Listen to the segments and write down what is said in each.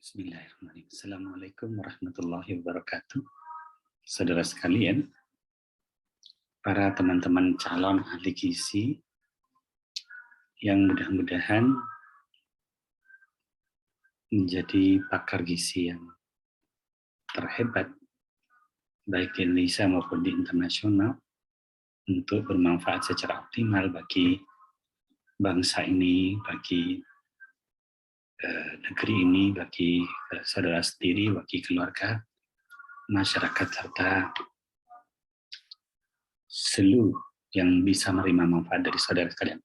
Bismillahirrahmanirrahim. Assalamualaikum warahmatullahi wabarakatuh. Saudara sekalian, para teman-teman calon ahli gizi yang mudah-mudahan menjadi pakar gizi yang terhebat, baik di Indonesia maupun di internasional, untuk bermanfaat secara optimal bagi bangsa ini, bagi negeri ini, bagi saudara sendiri, bagi keluarga, masyarakat, serta seluruh yang bisa menerima manfaat dari saudara sekalian.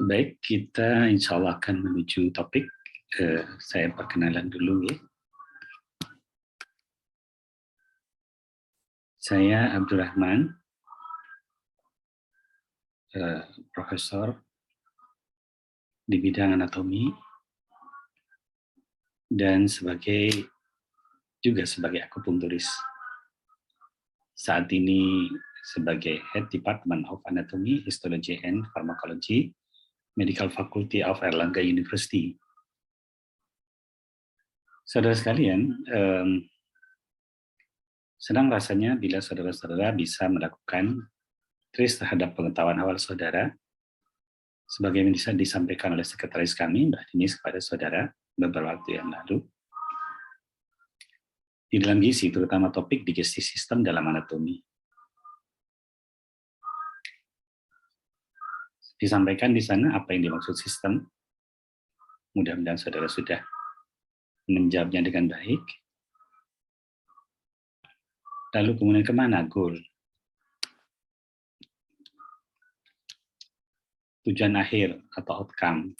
Baik, kita insya Allah akan menuju topik. Saya perkenalan dulu ya. Saya Abdurrahman, profesor di bidang anatomi, dan juga sebagai akupunkturis. Saat ini sebagai Head Department of Anatomy, Histology, and Pharmacology, Medical Faculty of Erlangga University. Saudara sekalian, senang rasanya bila saudara-saudara bisa melakukan trace terhadap pengetahuan awal saudara, sebagaimana bisa disampaikan oleh sekretaris kami, Mbak Dinis, kepada saudara beberapa waktu yang lalu. Di dalam gizi, terutama topik digestif sistem dalam anatomi. Disampaikan di sana apa yang dimaksud sistem. Mudah-mudahan saudara sudah menjawabnya dengan baik. Lalu kemudian kemana goal? Tujuan akhir atau outcome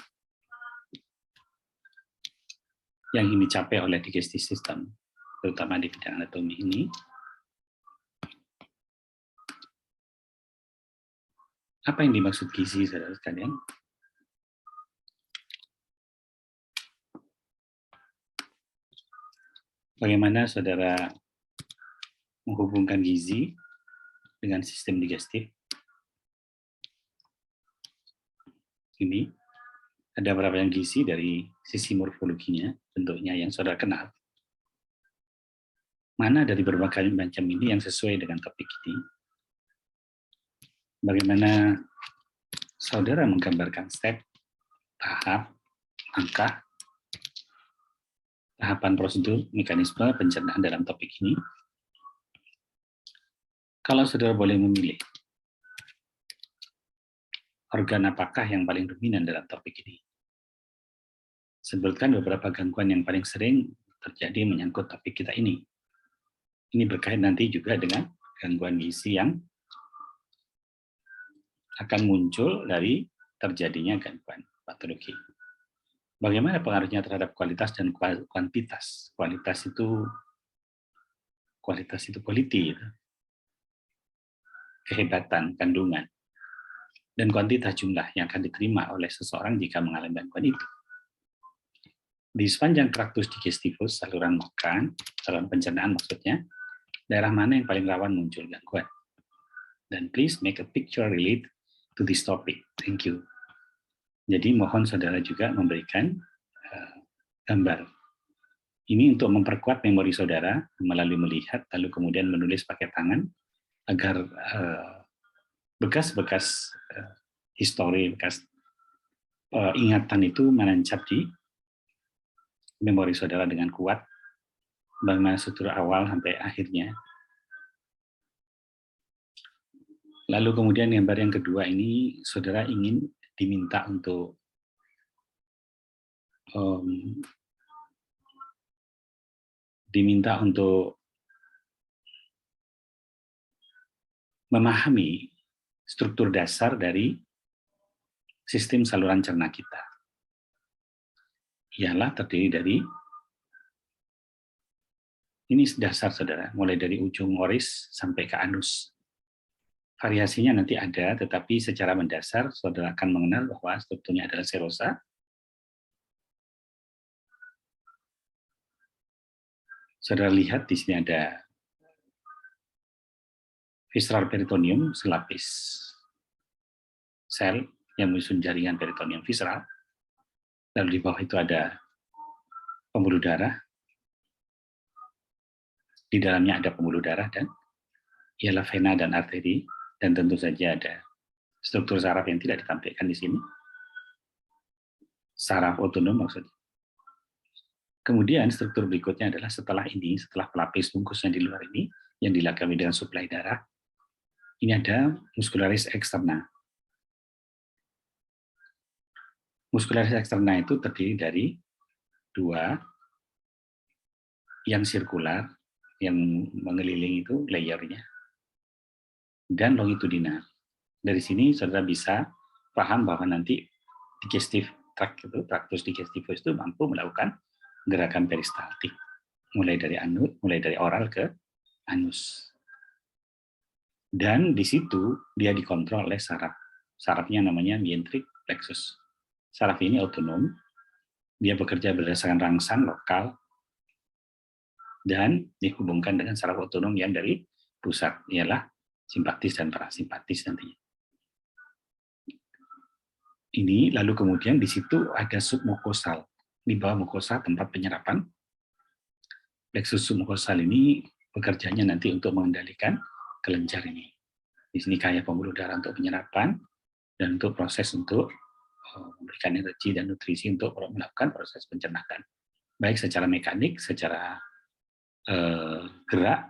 yang ingin dicapai oleh digestif system, terutama di bidang anatomi ini. Apa yang dimaksud gizi, saudara sekalian? Bagaimana saudara menghubungkan gizi dengan sistem digestif? Ini ada beberapa yang gizi dari sisi morfologinya, bentuknya yang saudara kenal. Mana dari berbagai macam ini yang sesuai dengan topik ini? Bagaimana saudara menggambarkan step, tahap, langkah, tahapan prosedur, mekanisme pencernaan dalam topik ini? Kalau saudara boleh memilih, organ apakah yang paling dominan dalam topik ini? Sebutkan beberapa gangguan yang paling sering terjadi menyangkut topik kita ini. Ini berkait nanti juga dengan gangguan gizi yang akan muncul dari terjadinya gangguan patologi. Bagaimana pengaruhnya terhadap kualitas dan kuantitas? Kualitas itu quality, kehebatan, kandungan, dan kuantitas jumlah yang akan diterima oleh seseorang jika mengalami gangguan itu. Di sepanjang traktus digestivus, saluran makan, saluran pencernaan maksudnya, daerah mana yang paling rawan muncul gangguan? Dan please make a picture relate to this topic. Thank you. Jadi mohon saudara juga memberikan gambar. Ini untuk memperkuat memori saudara melalui melihat, lalu kemudian menulis pakai tangan, agar bekas-bekas histori, bekas ingatan itu menancap di memori saudara dengan kuat, bagaimana struktur awal sampai akhirnya. Lalu kemudian gambar yang kedua ini, saudara ingin diminta untuk memahami struktur dasar dari sistem saluran cerna kita. Ialah terdiri dari, ini dasar saudara, mulai dari ujung oris sampai ke anus. Variasinya nanti ada, tetapi secara mendasar saudara akan mengenal bahwa strukturnya adalah serosa. Saudara lihat di sini ada visceral peritoneum, selapis sel yang menyusun jaringan peritoneum visceral. Lalu di bawah itu ada pembuluh darah. Di dalamnya ada pembuluh darah dan ialah vena dan arteri, dan tentu saja ada struktur saraf yang tidak ditampilkan di sini. Saraf otonom maksudnya. Kemudian struktur berikutnya adalah setelah ini, setelah pelapis bungkusnya di luar ini, yang dilengkapi dengan suplai darah, ini ada muscularis externa. Muscularis externa itu terdiri dari dua, yang sirkular, yang mengelilingi itu layernya, dan longitudinal. Dari sini saudara bisa paham bahwa nanti digestif tract itu, traktus digestifus itu mampu melakukan gerakan peristaltik, mulai dari anus, mulai dari oral ke anus. Dan di situ dia dikontrol oleh saraf. Sarafnya namanya meyenteric plexus. Saraf ini otonom, dia bekerja berdasarkan rangsang lokal dan dihubungkan dengan saraf otonom yang dari pusat, ialah simpatis dan parasimpatis nantinya. Ini lalu kemudian di situ ada submukosal. Di bawah mukosa tempat penyerapan. Plexus submukosal ini bekerjanya nanti untuk mengendalikan kelenjar ini. Di sini kayak pembuluh darah untuk penyerapan dan untuk proses untuk memberikan energi dan nutrisi untuk melakukan proses pencernaan. Baik secara mekanik, secara gerak,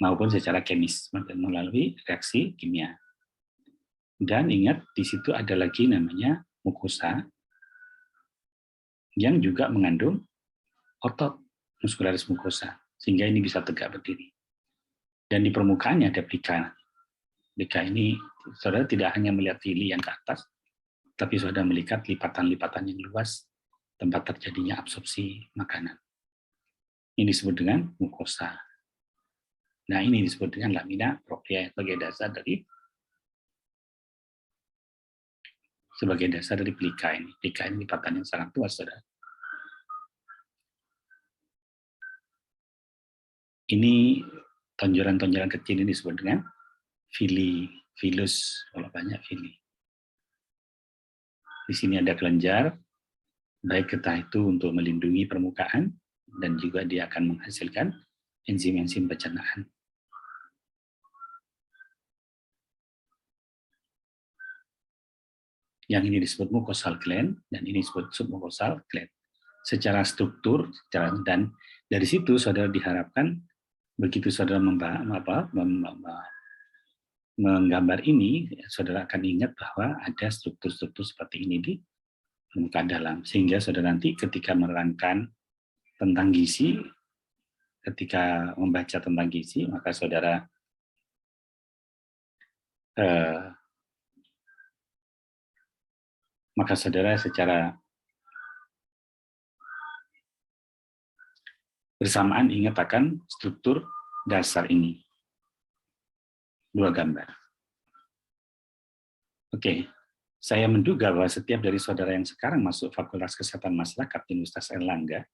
maupun secara kemis melalui reaksi kimia. Dan ingat, di situ ada lagi namanya mukosa yang juga mengandung otot muscularis mucosa, sehingga ini bisa tegak berdiri. Dan di permukaannya ada plika. Plika ini, saudara tidak hanya melihat fili yang ke atas, tapi saudara melihat lipatan-lipatan yang luas, tempat terjadinya absorpsi makanan. Ini disebut dengan mukosa. Nah, ini disebut dengan lamina propria sebagai dasar dari plika ini. Plika ini lipatan yang sangat luas, saudara. Ini tonjolan-tonjolan kecil ini disebut dengan fili, filus, kalau banyak fili. Di sini ada kelenjar, baik getah itu untuk melindungi permukaan, dan juga dia akan menghasilkan enzim-enzim pencernaan. Yang ini disebut mucosal gland, dan ini disebut submucosal gland. Secara struktur, dan dari situ saudara diharapkan, begitu saudara menggambar ini, saudara akan ingat bahwa ada struktur-struktur seperti ini di permukaan dalam, sehingga saudara nanti ketika menerangkan tentang gizi, ketika membaca tentang gizi, maka saudara secara bersamaan ingat akan struktur dasar ini. Dua gambar. Oke, saya menduga bahwa setiap dari saudara yang sekarang masuk Fakultas Kesehatan Masyarakat di Universitas Airlangga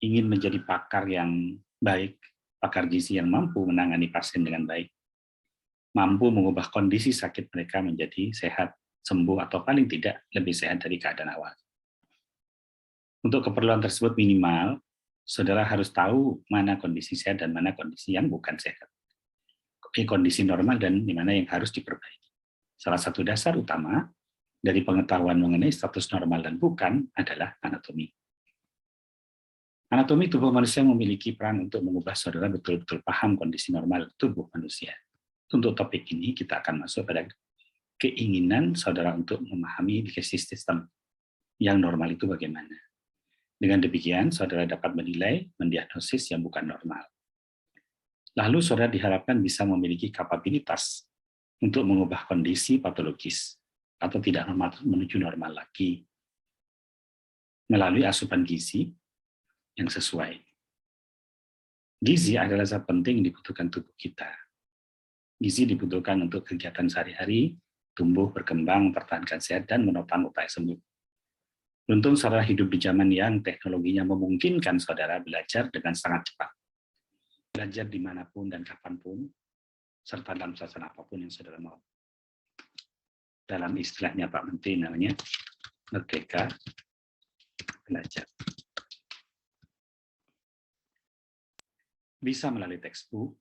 ingin menjadi pakar yang baik, pakar gizi yang mampu menangani pasien dengan baik, mampu mengubah kondisi sakit mereka menjadi sehat, sembuh, atau paling tidak lebih sehat dari keadaan awal. Untuk keperluan tersebut minimal, saudara harus tahu mana kondisi sehat dan mana kondisi yang bukan sehat. Kondisi normal dan di mana yang harus diperbaiki. Salah satu dasar utama dari pengetahuan mengenai status normal dan bukan adalah anatomi. Anatomi tubuh manusia memiliki peran untuk mengubah saudara betul-betul paham kondisi normal tubuh manusia. Untuk topik ini kita akan masuk pada keinginan saudara untuk memahami digestif sistem yang normal itu bagaimana. Dengan demikian, saudara dapat menilai, mendiagnosis yang bukan normal. Lalu saudara diharapkan bisa memiliki kapabilitas untuk mengubah kondisi patologis atau tidak normal menuju normal lagi melalui asupan gizi yang sesuai. Gizi adalah zat penting yang dibutuhkan tubuh kita. Gizi dibutuhkan untuk kegiatan sehari-hari, tumbuh, berkembang, mempertahankan sehat, dan menopang upaya sembuh. Beruntung saudara hidup di zaman yang teknologinya memungkinkan saudara belajar dengan sangat cepat. Belajar dimanapun dan kapanpun, serta dalam suasana apapun yang saudara mau. Dalam istilahnya Pak Menteri namanya merdeka belajar. Bisa melalui textbook,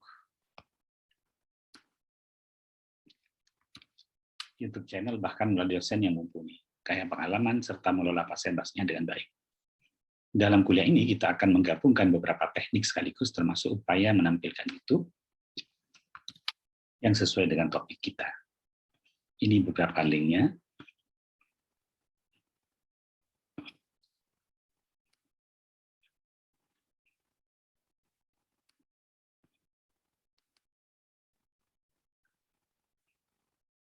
YouTube channel, bahkan melalui dosen yang mumpuni, kaya pengalaman, serta mengelola pasien-pasiennya dengan baik. Dalam kuliah ini, kita akan menggabungkan beberapa teknik sekaligus, termasuk upaya menampilkan YouTube yang sesuai dengan topik kita. Ini beberapa linknya.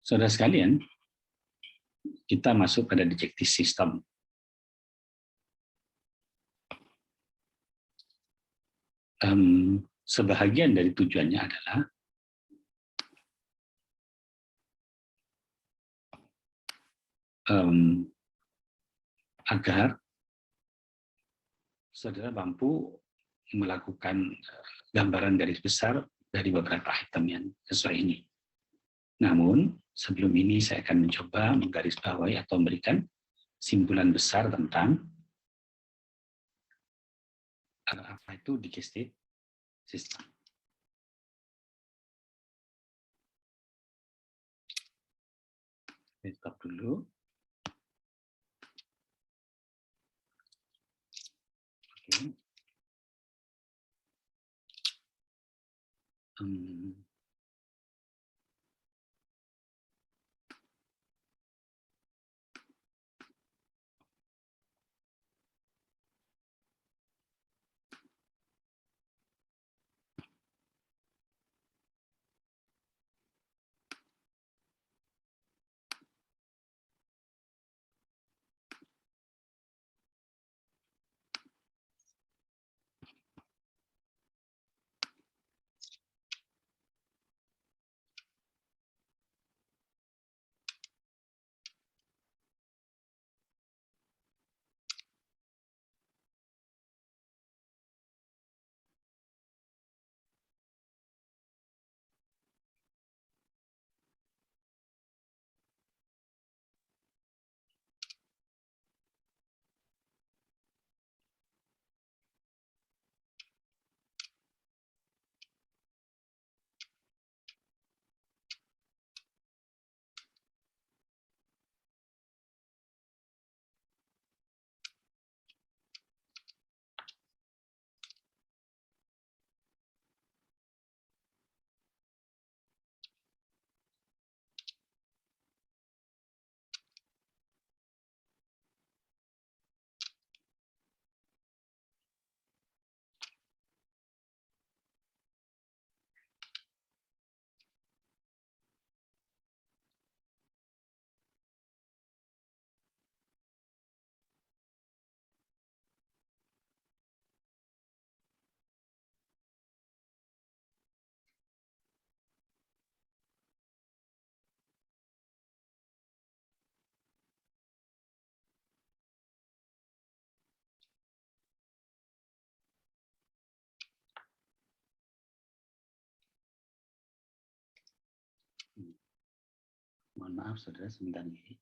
Saudara sekalian, kita masuk pada digestif sistem. Sebahagian dari tujuannya adalah agar saudara mampu melakukan gambaran garis besar dari beberapa item yang sesuai ini. Namun, sebelum ini saya akan mencoba menggarisbawahi atau memberikan simpulan besar tentang apa itu digestif sistem. Stop dulu. Oke. Mohon maaf, saudara, sebentar ini.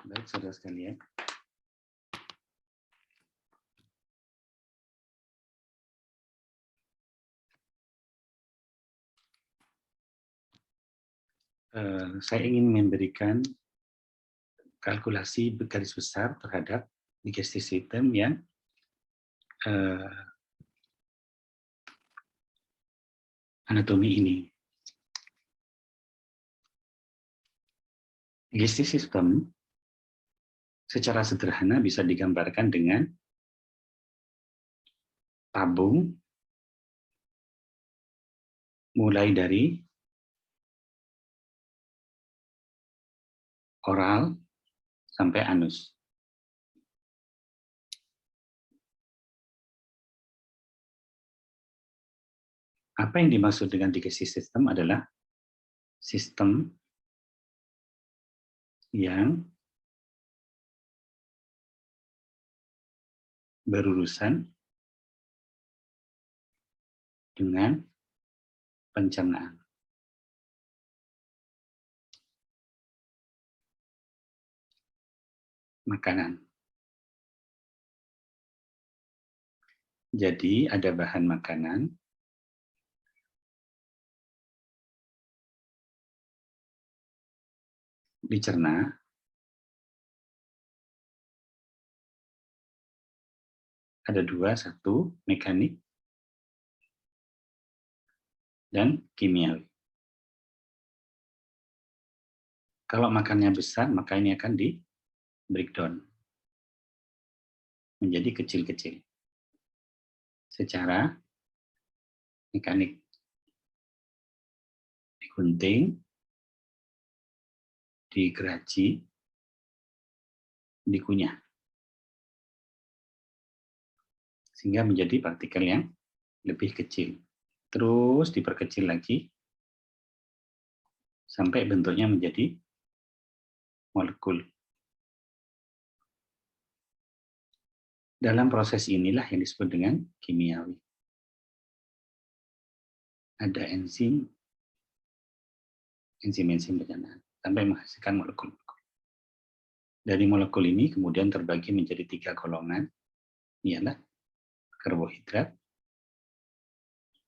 Baik, saudara sekalian. Saya ingin memberikan kalkulasi garis besar terhadap digestive system yang anatomi ini. Digestive system secara sederhana bisa digambarkan dengan tabung mulai dari oral sampai anus. Apa yang dimaksud dengan digestive system adalah sistem yang berurusan dengan pencernaan. Makanan. Jadi ada bahan makanan dicerna, ada dua, satu mekanik dan kimiawi. Kalau makannya besar, maka ini akan di breakdown menjadi kecil-kecil secara mekanik, digunting, digeraji, dikunyah, sehingga menjadi partikel yang lebih kecil. Terus diperkecil lagi sampai bentuknya menjadi molekul. Dalam proses inilah yang disebut dengan kimiawi. Ada enzim pencernaan sampai menghasilkan molekul-molekul. Dari molekul ini kemudian terbagi menjadi 3 golongan, ialah karbohidrat,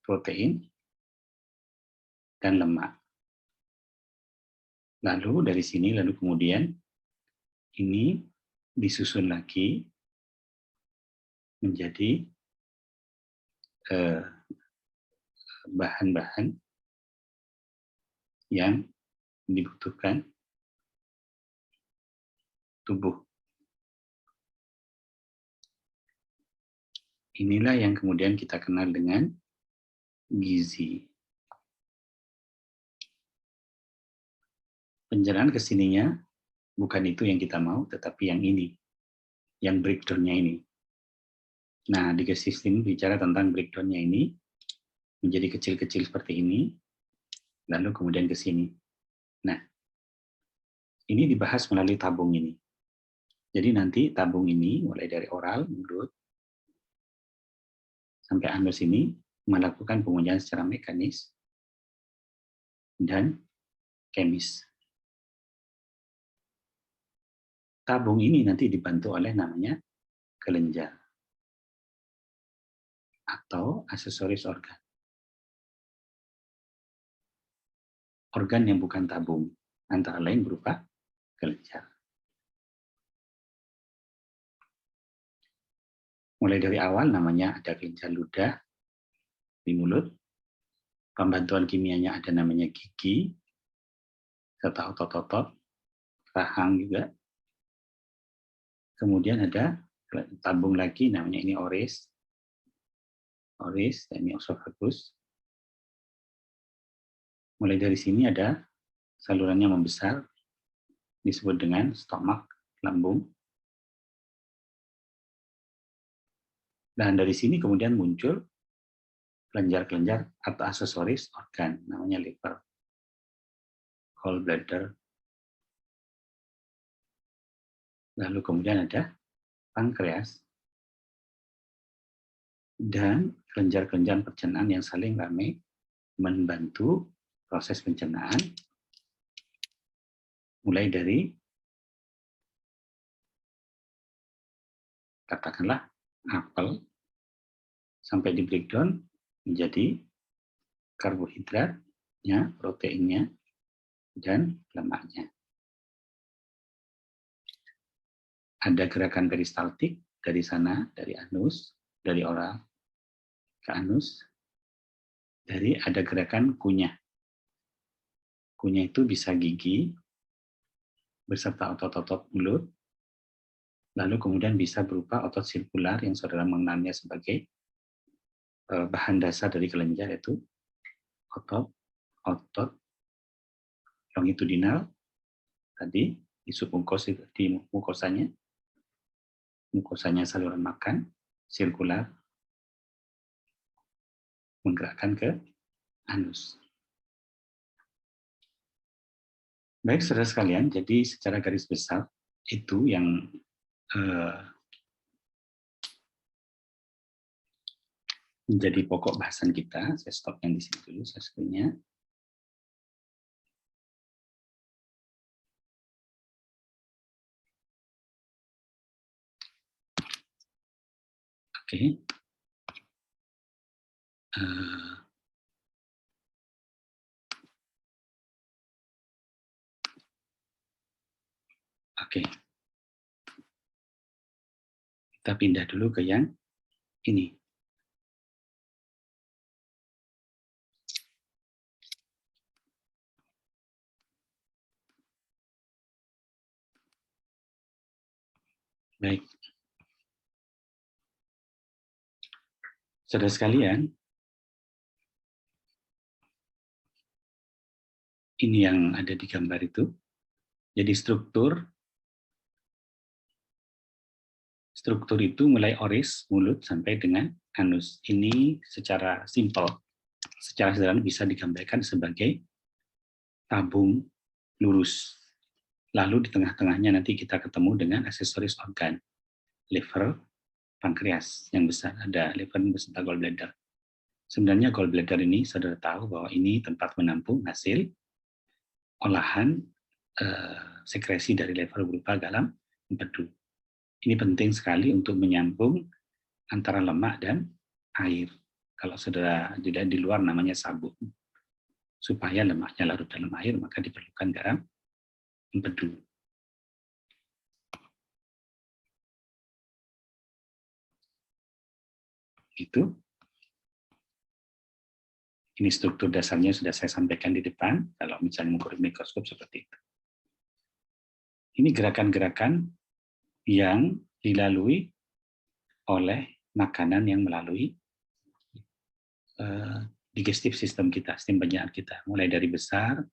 protein, dan lemak. Lalu dari sini kemudian ini disusun lagi menjadi bahan-bahan yang dibutuhkan tubuh. Inilah yang kemudian kita kenal dengan gizi. Pencernaan ke sininya bukan itu yang kita mau, tetapi yang ini, yang breakdown-nya ini. Nah, digestive system bicara tentang breakdown-nya ini, menjadi kecil-kecil seperti ini, lalu kemudian ke sini. Nah, ini dibahas melalui tabung ini. Jadi nanti tabung ini, mulai dari oral, mulut, sampai anus ini, melakukan pengujian secara mekanis dan kemis. Tabung ini nanti dibantu oleh namanya kelenjar atau aksesoris organ. Organ yang bukan tabung, antara lain berupa kelenjar. Mulai dari awal namanya ada kelenjar ludah di mulut, pembantuan kimianya ada namanya gigi, serta otot-otot, rahang juga. Kemudian ada tabung lagi, namanya ini oris, dan ini esophagus. Mulai dari sini ada salurannya membesar, disebut dengan stomak, lambung. Dan dari sini kemudian muncul kelenjar-kelenjar atau aksesoris organ, namanya liver, gallbladder. Lalu kemudian ada pankreas, dan kelenjar-kelenjar pencernaan yang saling ramai membantu proses pencernaan, mulai dari katakanlah apel sampai di breakdown menjadi karbohidratnya, proteinnya, dan lemaknya. ada gerakan peristaltik dari sana, dari anus, dari oral ke anus, ada gerakan kunyah. Kunyah itu bisa gigi, beserta otot-otot mulut, lalu kemudian bisa berupa otot sirkular yang saudara mengenalnya sebagai bahan dasar dari kelenjar, yaitu otot longitudinal tadi di submukos itu, di mukosanya saluran makan, sirkular, menggerakkan ke anus. Baik, saudara sekalian, jadi secara garis besar itu yang menjadi pokok bahasan kita. Saya stop yang di sini dulu, saya screen-nya. Oke. Oke. Kita pindah dulu ke yang ini. Baik. Saudara sekalian, ini yang ada di gambar itu. Jadi struktur itu mulai oris, mulut, sampai dengan anus. Ini secara simpel, secara sederhana bisa digambarkan sebagai tabung lurus. Lalu di tengah-tengahnya nanti kita ketemu dengan aksesoris organ, liver, pankreas yang besar, ada liver beserta gallbladder. Sebenarnya gallbladder ini saudara tahu bahwa ini tempat menampung hasil olahan sekresi dari liver berupa garam empedu. Ini penting sekali untuk menyambung antara lemak dan air. Kalau saudara tidak di luar namanya sabun. Supaya lemaknya larut dalam air, maka diperlukan garam empedu. Itu. Ini struktur dasarnya sudah saya sampaikan di depan, kalau misalnya mengukur mikroskop seperti itu. Ini gerakan-gerakan yang dilalui oleh makanan yang melalui digestif sistem kita, sistem pencernaan kita. Mulai dari besar,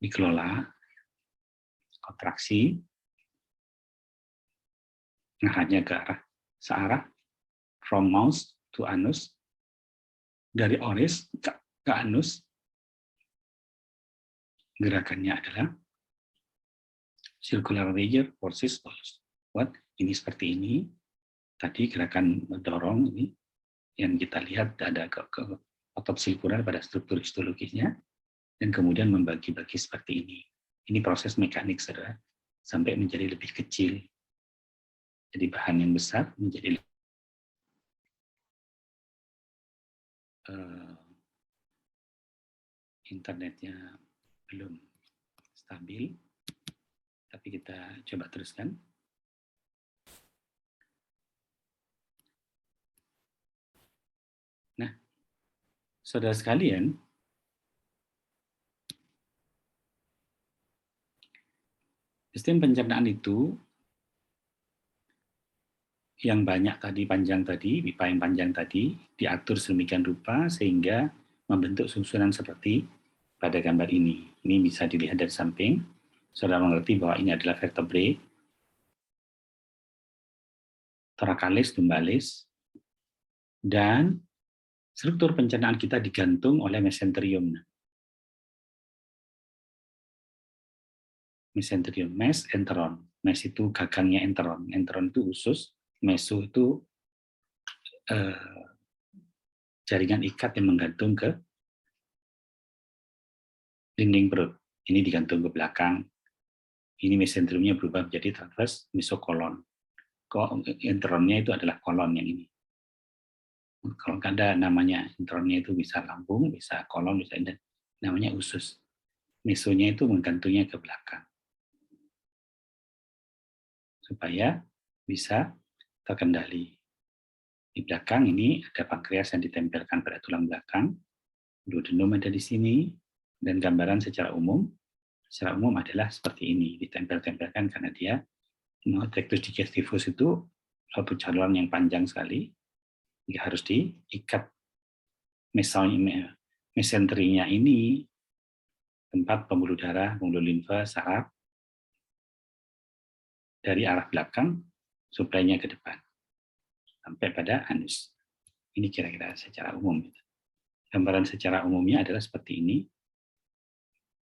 dikelola, kontraksi, arahnya ke arah searah, from mouth to anus, dari oris ke anus, gerakannya adalah circular rigor versus bolus. Ini seperti ini. Tadi gerakan mendorong ini yang kita lihat ada ke otot sirkular pada struktur histologisnya, dan kemudian membagi-bagi seperti ini. Ini proses mekanik, saudara, sampai menjadi lebih kecil. Jadi bahan yang besar menjadi internetnya belum stabil, tapi kita coba teruskan. Nah, saudara sekalian, sistem pencernaan itu yang banyak tadi, panjang tadi, pipa yang panjang tadi, diatur sedemikian rupa sehingga membentuk susunan seperti pada gambar ini. Ini bisa dilihat dari samping. Saudara mengerti bahwa ini adalah vertebrae, thoracalis, lumbalis, dan struktur pencernaan kita digantung oleh mesenterium. Mesenterium, mes, enteron. Mes itu gagangnya enteron. Enteron itu usus, meso itu jaringan ikat yang menggantung ke dinding perut. Ini digantung ke belakang. Ini mesenteriumnya berubah menjadi transverse mesokolon. Enteronnya itu adalah kolon yang ini. Kalau ada namanya, enteronnya itu bisa lambung, bisa kolon, bisa dan namanya usus. Mesonya itu menggantungnya ke belakang. supaya bisa terkendali. Di belakang ini ada pankreas yang ditempelkan pada tulang belakang, duodenum ada di sini, dan gambaran secara umum adalah seperti ini, ditempel-tempelkan karena dia traktus digestivus itu suatu saluran yang panjang sekali, harus diikat mesenterinya ini, tempat pembuluh darah, pembuluh limfa, saraf, dari arah belakang, suplainya ke depan, sampai pada anus. Ini kira-kira secara umum. Gambaran secara umumnya adalah seperti ini.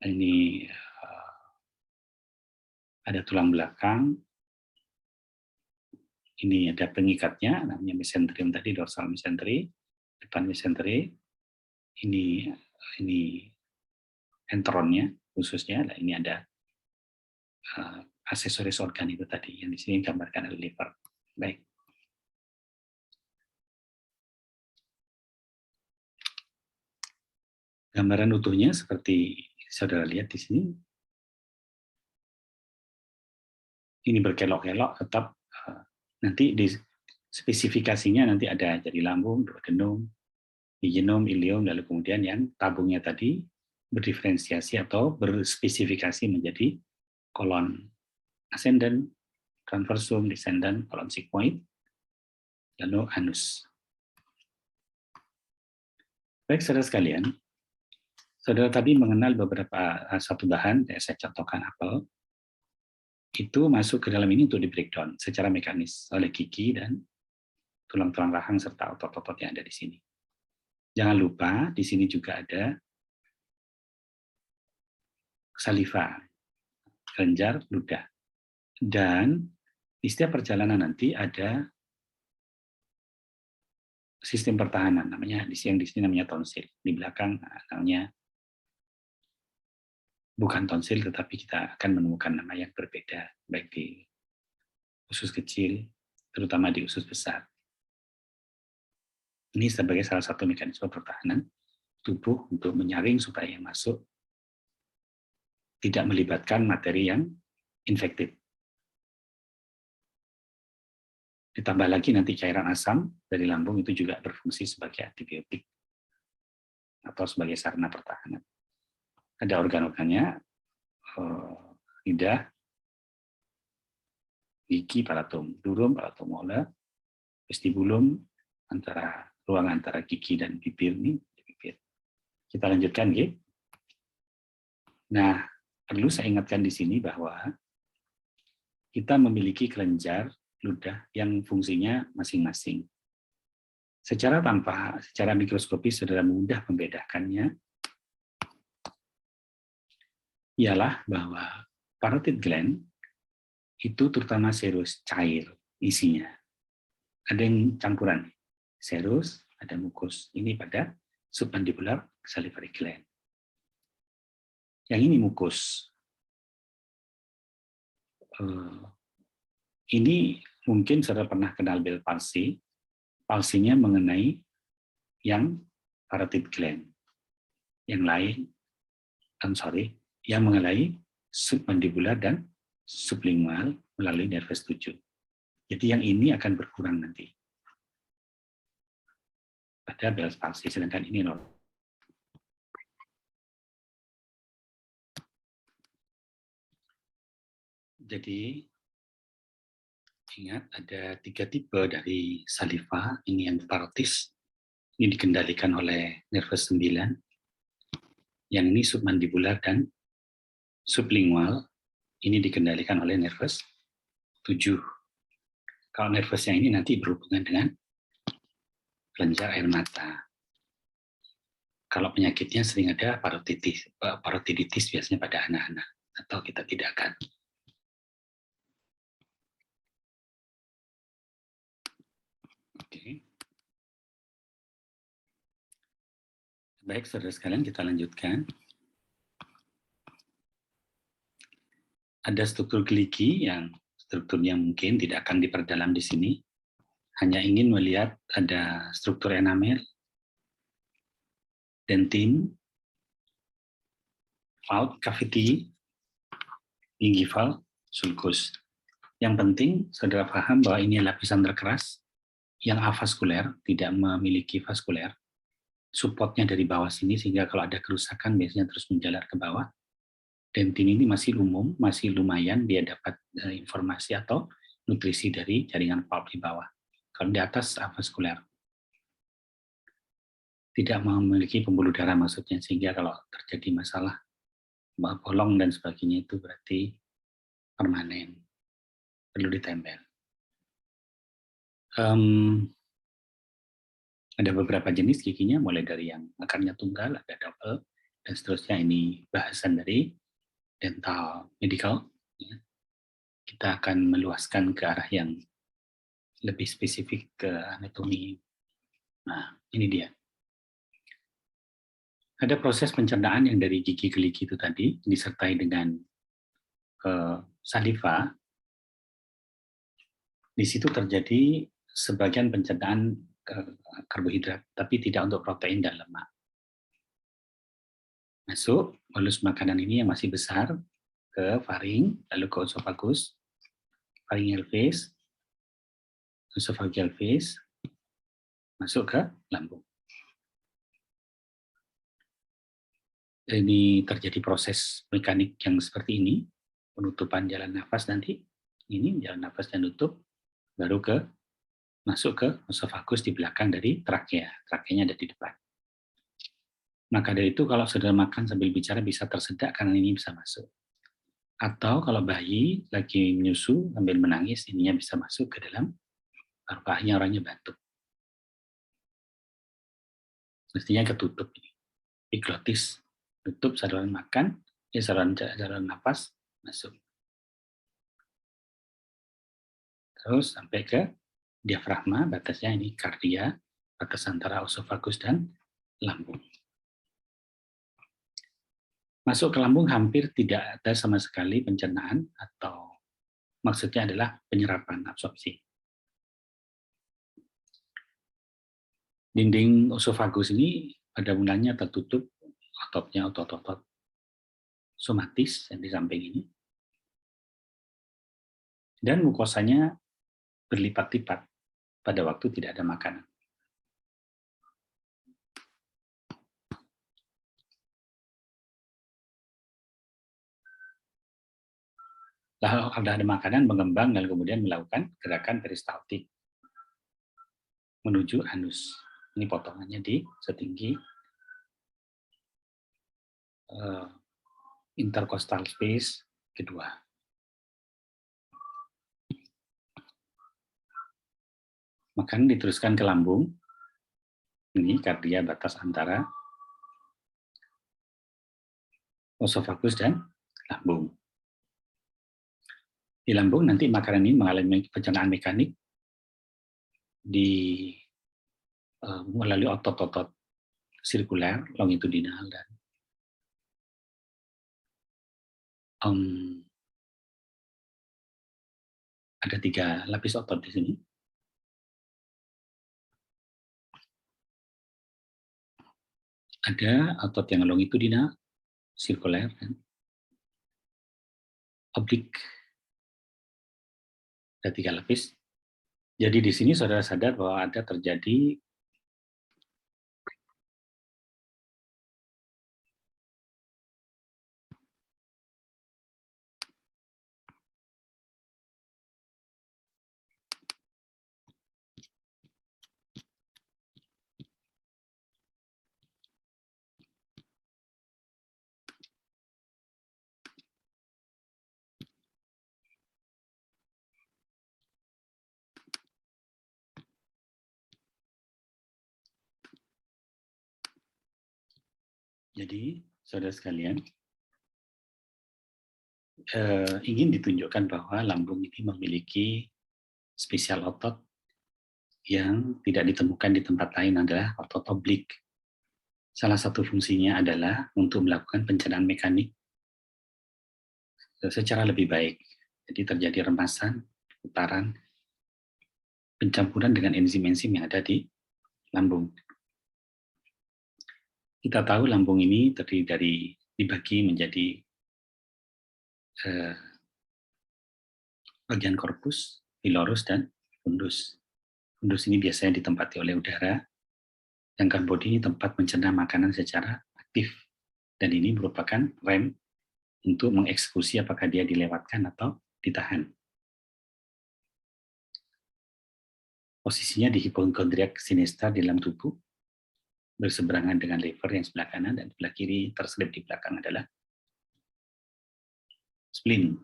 Ini ada tulang belakang, ini ada pengikatnya, namanya mesenterium tadi, dorsal mesenteri, depan mesenteri, ini enteronnya khususnya, nah ini ada aksesoris organ itu tadi, yang di sini digambarkan oleh liver. Baik. Gambaran utuhnya seperti saudara lihat di sini. Ini berkelok-kelok, tetap nanti di spesifikasinya nanti ada jadi lambung, duodenum, jejunum, ileum, lalu kemudian yang tabungnya tadi berdiferensiasi atau berspesifikasi menjadi kolon ascendant, transversum, descendant, kolon sigmoid, lalu anus. Baik, saudara sekalian, saudara tadi mengenal beberapa satu bahan, saya contohkan apel, itu masuk ke dalam ini untuk di breakdown secara mekanis oleh gigi dan tulang-tulang rahang serta otot-otot yang ada di sini. Jangan lupa di sini juga ada saliva, kelenjar ludah, dan di setiap perjalanan nanti ada sistem pertahanan, namanya di sini namanya tonsil, di belakang namanya bukan tonsil, tetapi kita akan menemukan nama yang berbeda, baik di usus kecil, terutama di usus besar. Ini sebagai salah satu mekanisme pertahanan tubuh untuk menyaring supaya yang masuk tidak melibatkan materi yang infektif. Ditambah lagi nanti cairan asam dari lambung itu juga berfungsi sebagai antibiotik atau sebagai sarana pertahanan. Ada organ-organnya, lidah, gigi, palatum, durum, palatum molar, vestibulum, ruang antara gigi dan bibir ini, bibir. Kita lanjutkan, ya. Nah, perlu saya ingatkan di sini bahwa kita memiliki kelenjar ludah yang fungsinya masing-masing. Secara mikroskopis saudara mudah membedakannya, ialah bahwa parotid gland itu terutama serus, cair isinya. Ada yang campuran, serus, ada mukus. Ini pada submandibular salivary gland. Yang ini mukus. Ini mungkin saudara pernah kenal Bell palsy. Palsinya mengenai yang parotid gland. Yang lain, yang mengenai submandibular dan sublingual melalui nervus 7. Jadi yang ini akan berkurang nanti pada Bell palsy, sedangkan ini normal. Jadi ingat ada 3 tipe dari saliva. Ini yang parotis, ini dikendalikan oleh nervus 9. Yang ini submandibular dan sublingual, ini dikendalikan oleh nervus 7. Kalau nervus yang ini nanti berhubungan dengan kelenjar air mata. Kalau penyakitnya sering ada parotiditis biasanya pada anak-anak, atau kita tidak akan. Oke. Baik, saudara sekalian, kita lanjutkan. Ada struktur geligi yang strukturnya mungkin tidak akan diperdalam di sini. Hanya ingin melihat ada struktur enamel, dentin, valve cavity, gingival, sulcus. Yang penting, saudara paham bahwa ini lapisan terkeras yang avaskuler, tidak memiliki vaskuler. Supportnya dari bawah sini, sehingga kalau ada kerusakan biasanya terus menjalar ke bawah. Dentin ini masih umum, masih lumayan dia dapat informasi atau nutrisi dari jaringan pulp di bawah. Kalau di atas avaskuler. Tidak memiliki pembuluh darah maksudnya, sehingga kalau terjadi masalah bolong dan sebagainya itu berarti permanen, perlu ditempel. Ada beberapa jenis giginya, mulai dari yang akarnya tunggal, ada double, dan seterusnya. Ini bahasan dari dental medical. Kita akan meluaskan ke arah yang lebih spesifik ke anatomi. Nah, ini dia. Ada proses pencernaan yang dari gigi geligi itu tadi, disertai dengan saliva. Di situ terjadi sebagian pencernaan karbohidrat, tapi tidak untuk protein dan lemak. Masuk, bolus makanan ini yang masih besar, ke faring, lalu ke esophagus, pharyngeal phase, esophageal phase, masuk ke lambung. Ini terjadi proses mekanik yang seperti ini, penutupan jalan nafas nanti, ini jalan nafas dan tutup, baru masuk ke esophagus di belakang dari trakea. Trakeanya ada di depan. Maka dari itu kalau saudara makan sambil bicara bisa tersedak karena ini bisa masuk. Atau kalau bayi lagi menyusu sambil menangis, ininya bisa masuk ke dalam paru-parunya, orangnya batuk. Mestinya ketutup ini. Epiglotis, tutup saluran makan, saluran nafas, masuk. Terus sampai ke diafragma, batasnya ini kardia, batas antara esophagus dan lambung. Masuk ke lambung hampir tidak ada sama sekali pencernaan, atau maksudnya adalah penyerapan absorpsi. Dinding esophagus ini pada mulanya tertutup ototnya, otot-otot somatis yang di samping ini. Dan mukosanya berlipat-lipat pada waktu tidak ada makanan. Lalu ada makanan mengembang dan kemudian melakukan gerakan peristaltik menuju anus. Ini potongannya di setinggi intercostal space kedua. Makanan diteruskan ke lambung. Ini kardia, batas antara esophagus dan lambung. Di lambung nanti makanan ini mengalami pencernaan mekanik melalui otot-otot sirkuler, longitudinal, dan ada 3 lapis otot di sini. Ada otot yang longitudinal, sirkuler, dan oblik. Ada 3 lapis. Jadi di sini saudara sadar bahwa ada terjadi jadi saudara sekalian, ingin ditunjukkan bahwa lambung ini memiliki spesial otot yang tidak ditemukan di tempat lain, adalah otot oblik. Salah satu fungsinya adalah untuk melakukan pencernaan mekanik secara lebih baik. Jadi terjadi remasan, putaran, pencampuran dengan enzim-enzim yang ada di lambung. Kita tahu lambung ini dibagi menjadi bagian korpus, pilorus, dan fundus. Fundus ini biasanya ditempati oleh udara, sedangkan bodi ini tempat mencerna makanan secara aktif. Dan ini merupakan rem untuk mengeksekusi apakah dia dilewatkan atau ditahan. Posisinya di hipokondriak sinistra di dalam tubuh, berseberangan dengan liver yang sebelah kanan, dan sebelah kiri terselip di belakang adalah spleen.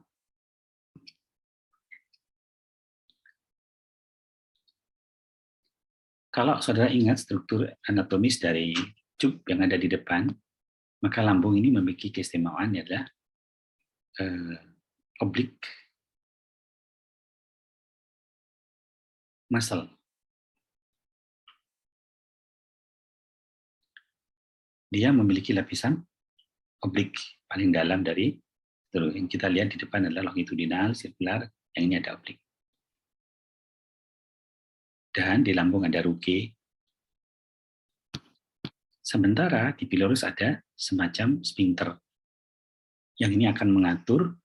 Kalau saudara ingat struktur anatomis dari tube yang ada di depan, maka lambung ini memiliki keistimewaan adalah oblik muscle. Dia memiliki lapisan oblik paling dalam dari terus yang kita lihat di depan adalah longitudinal, sirkular, yang ini ada oblik. Dan di lambung ada rugae. Sementara di pilorus ada semacam sphincter. Yang ini akan mengatur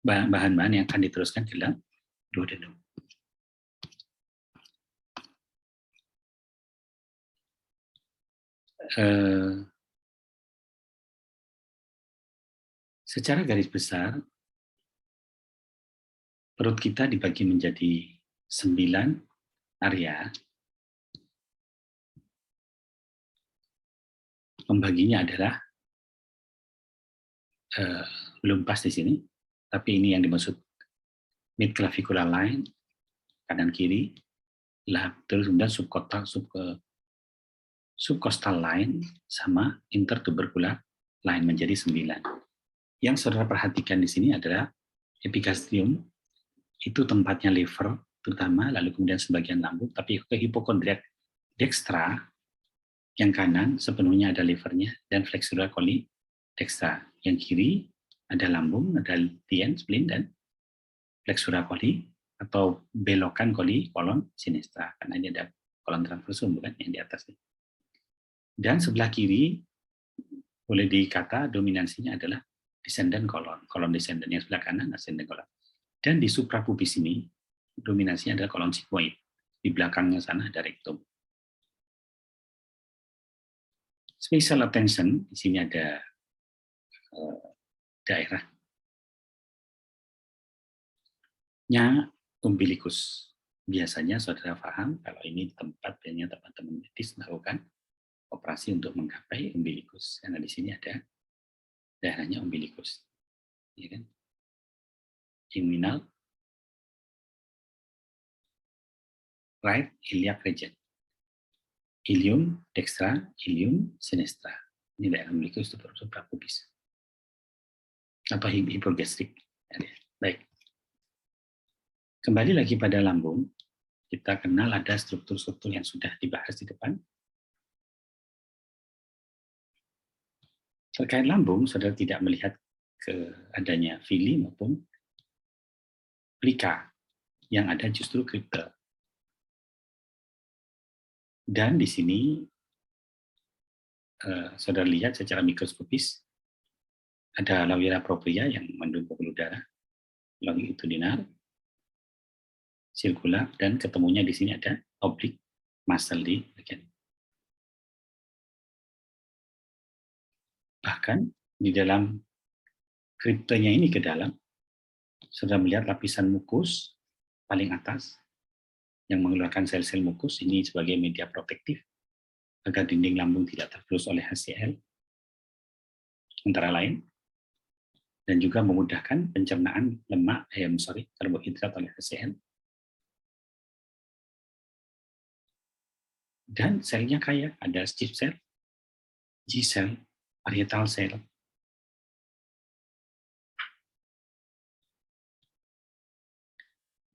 bahan-bahan yang akan diteruskan ke dalam duodenum. Secara garis besar, perut kita dibagi menjadi 9 area. Pembaginya adalah belum pas di sini, tapi ini yang dimaksud mid clavicular line, kanan kiri, terus kemudian subcostal line sama intertubercular line menjadi 9. Yang saudara perhatikan di sini adalah epigastrium, itu tempatnya liver terutama, lalu kemudian sebagian lambung, tapi ke hipokondriak dextra yang kanan sepenuhnya ada livernya dan flexura coli dextra. Yang kiri ada lambung, ada lien, spleen, dan flexura coli atau belokan coli kolon sinistra, karena ini ada kolon transversum bukan yang di atas. Dan sebelah kiri boleh dikata dominansinya adalah descendant kolon descendant, yang sebelah kanan ascendant kolon. Dan di suprapubis ini dominansinya adalah kolon sigmoid. Di belakangnya sana ada rektum. Special attention di sini ada daerahnya umbilikus. Biasanya saudara paham kalau ini tempatnya teman-teman medis melakukan operasi untuk menggapai umbilikus, karena di sini ada daerahnya umbilikus, ya kan? Inguinal, right iliac region, ilium dextra, ilium sinistra. Ini daerah umbilikus itu suprapubis atau hipogastrik. Baik. Kembali lagi pada lambung, kita kenal ada struktur-struktur yang sudah dibahas di depan. Terkait lambung, saudara tidak melihat adanya villi maupun plika, yang ada justru kripta. Dan di sini saudara lihat secara mikroskopis ada lawira propria yang mengandung pembuluh darah, longitudinal, sirkular, dan ketemunya di sini ada oblik muscle di bagian. Bahkan di dalam kriptanya ini ke dalam, saudara melihat lapisan mukus paling atas yang mengeluarkan sel-sel mukus ini sebagai media protektif agar dinding lambung tidak tergerus oleh HCl, antara lain, dan juga memudahkan pencernaan karbohidrat oleh HCl. Dan selnya kaya, ada stiff cell, G cell, parietal cell.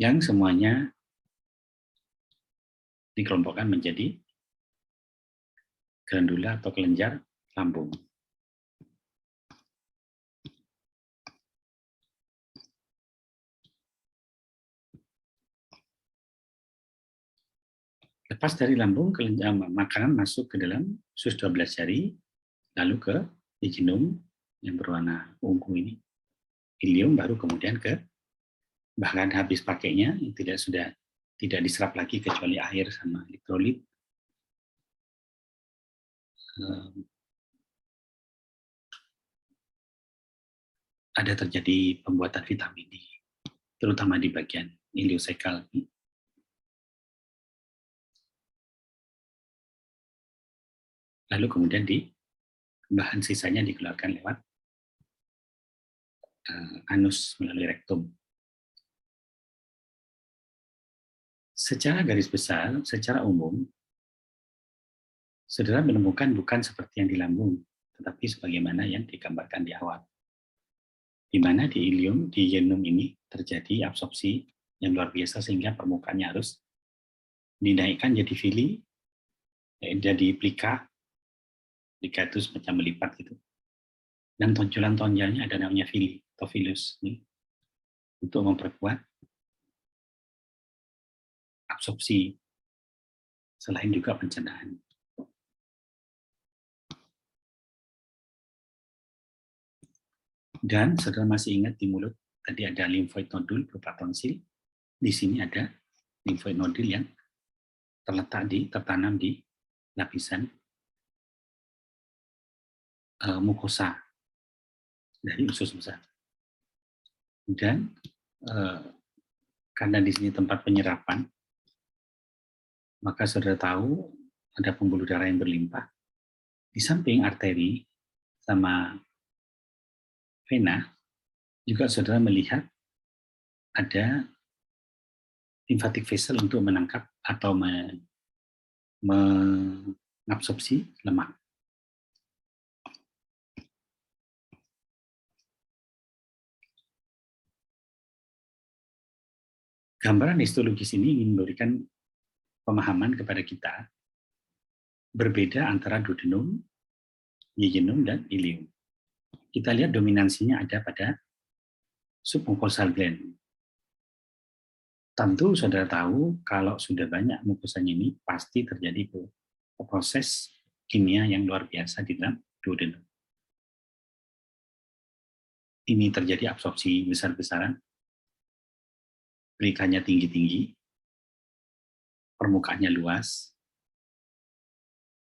Yang semuanya dikelompokkan menjadi glandula atau kelenjar lambung. Lepas dari lambung, makanan masuk ke dalam usus 12 jari, lalu ke jejunum yang berwarna ungu ini, ilium, baru kemudian ke bahkan habis pakainya tidak diserap lagi kecuali air sama elektrolit. Ada terjadi pembuatan vitamin D, terutama di bagian ileosekal. Lalu kemudian bahan sisanya dikeluarkan lewat anus melalui rektum. Secara garis besar, secara umum, saudara menemukan bukan seperti yang di lambung, tetapi sebagaimana yang digambarkan di awal. Di mana di ileum, di yenum ini terjadi absorpsi yang luar biasa sehingga permukaannya harus dinaikkan jadi fili, jadi plika itu semacam melipat gitu. Dan tonjolan-tonjolnya ada namanya fili atau filus nih, untuk memperkuat absorpsi selain juga pencernaan. Dan saudara masih ingat di mulut tadi ada limfoid nodul berupa tonsil. Di sini ada limfoid nodul yang tertanam di lapisan mukosa dari usus besar. Dan karena di sini tempat penyerapan, maka saudara tahu ada pembuluh darah yang berlimpah. Di samping arteri sama vena, juga saudara melihat ada lymphatic vessel untuk menangkap atau mengabsorpsi lemak. Gambaran histologis ini ingin memberikan pemahaman kepada kita berbeda antara duodenum, yeyunum, dan ileum. Kita lihat dominansinya ada pada submucosal gland. Tentu saudara tahu kalau sudah banyak mukosanya ini pasti terjadi proses kimia yang luar biasa di dalam duodenum. Ini terjadi absorpsi besar-besaran, pelikanya tinggi-tinggi, permukaannya luas,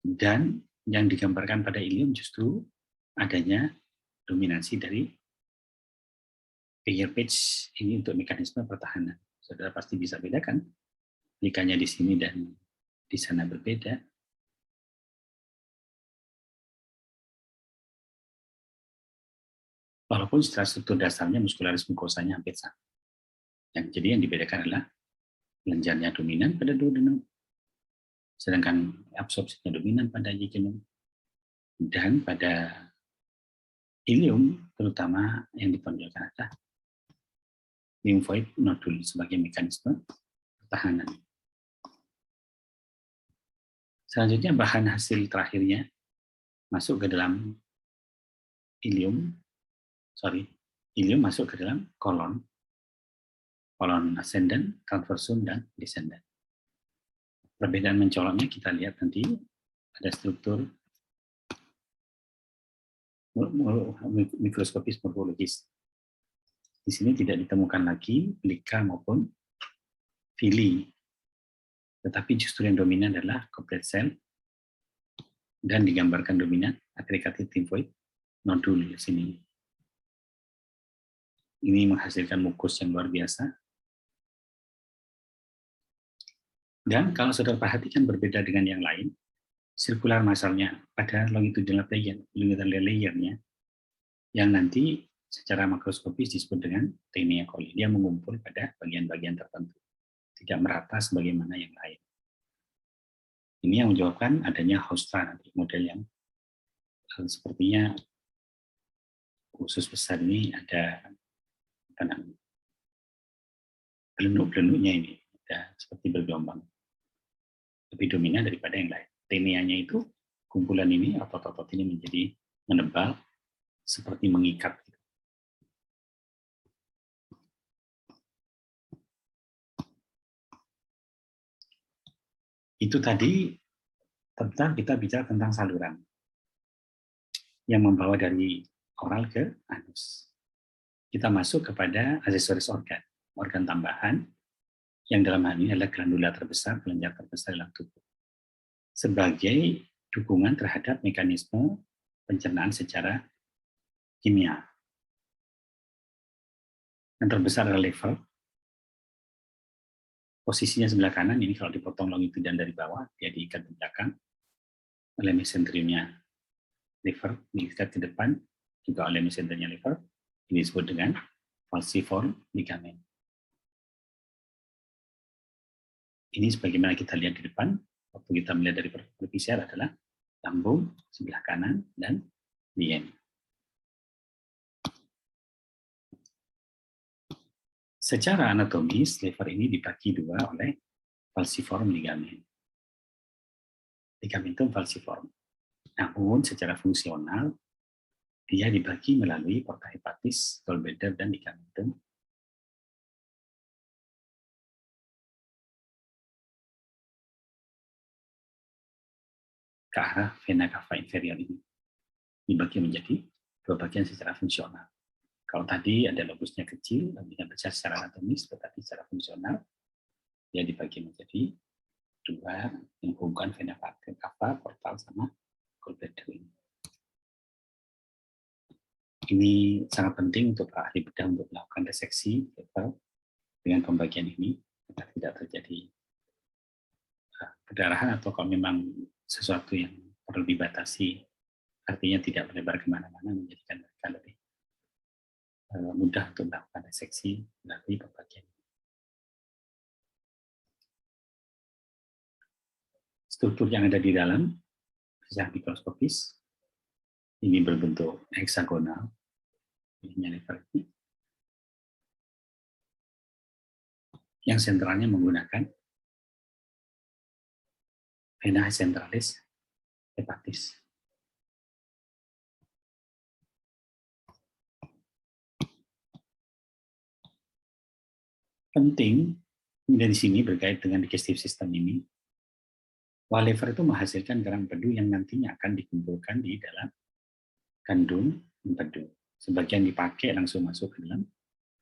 dan yang digambarkan pada ileum justru adanya dominansi dari Peyer's page ini untuk mekanisme pertahanan. Saudara pasti bisa bedakan, pelikanya di sini dan di sana berbeda. Walaupun secara struktur dasarnya muskularis mukosanya hampir sama. Jadi yang dibedakan adalah kelenjarnya dominan pada duodenum, sedangkan absorpsinya dominan pada yeyunum, dan pada ileum terutama yang ditonjolkan adalah limfoid nodul sebagai mekanisme pertahanan. Selanjutnya bahan hasil terakhirnya masuk ke dalam ileum masuk ke dalam kolon ascendant, transversum, dan descendant. Perbedaan mencoloknya kita lihat nanti ada struktur mikroskopis morfologis. Di sini tidak ditemukan lagi plika maupun fili, tetapi justru yang dominan adalah goblet cell dan digambarkan dominan aggregated lymphoid nodul di sini. Ini menghasilkan mukus yang luar biasa. Dan kalau saudara perhatikan berbeda dengan yang lain, sirkular masalnya pada longitudinal layernya, yang nanti secara makroskopis disebut dengan Taenia coli. Dia mengumpul pada bagian-bagian tertentu, tidak merata sebagaimana yang lain. Ini yang menjawabkan adanya hosta nanti, model yang sepertinya usus besar ini ada belenuk-belenuknya ini, ada seperti bergelombang, lebih dominan daripada yang lain. Tenianya itu kumpulan ini otot-otot ini menjadi menebal seperti mengikat. Itu tadi tentang kita bicara tentang saluran yang membawa dari oral ke anus. Kita masuk kepada aksesoris organ. organ tambahan yang dalam hal ini adalah glandula terbesar, kelenjar terbesar dalam tubuh, sebagai dukungan terhadap mekanisme pencernaan secara kimia. Yang terbesar adalah liver. Posisinya sebelah kanan, ini kalau dipotong longitudan dari bawah, dia diikat di belakang oleh mesenteriumnya liver, diikat ke depan juga oleh mesenternya liver. Ini disebut dengan falciform ligamen. Ini sebagaimana kita lihat di depan, waktu kita melihat dari perpisiar adalah lambung sebelah kanan dan lien. Secara anatomis, liver ini dibagi dua oleh falciform ligamen. Ligamentum falciform. Namun secara fungsional, dia dibagi melalui porta hepatis, gallbladder, dan ligamentum ke arah vena cava inferior ini. Dibagi menjadi dua bagian secara fungsional. Kalau tadi ada lobusnya kecil, lobusnya besar secara anatomis, tetapi secara fungsional, dia dibagi menjadi dua yang menghubungkan vena cava, portal, sama gallbladder ini. Ini sangat penting untuk ahli bedah untuk melakukan reseksi liver dengan pembagian ini, agar tidak terjadi perdarahan, atau kalau memang sesuatu yang perlu dibatasi, artinya tidak melebar kemana-mana, menjadikan mereka lebih mudah untuk melakukan reseksi melalui pembagian. Struktur yang ada di dalam secara mikroskopis ini berbentuk heksagonal, ini liver ini, yang sentralnya menggunakan vena centralis hepatis. Penting dari sini berkait dengan digestif sistem ini, bahwa liver itu menghasilkan garam empedu yang nantinya akan dikumpulkan di dalam kandung empedu. Sebagian dipakai langsung masuk ke dalam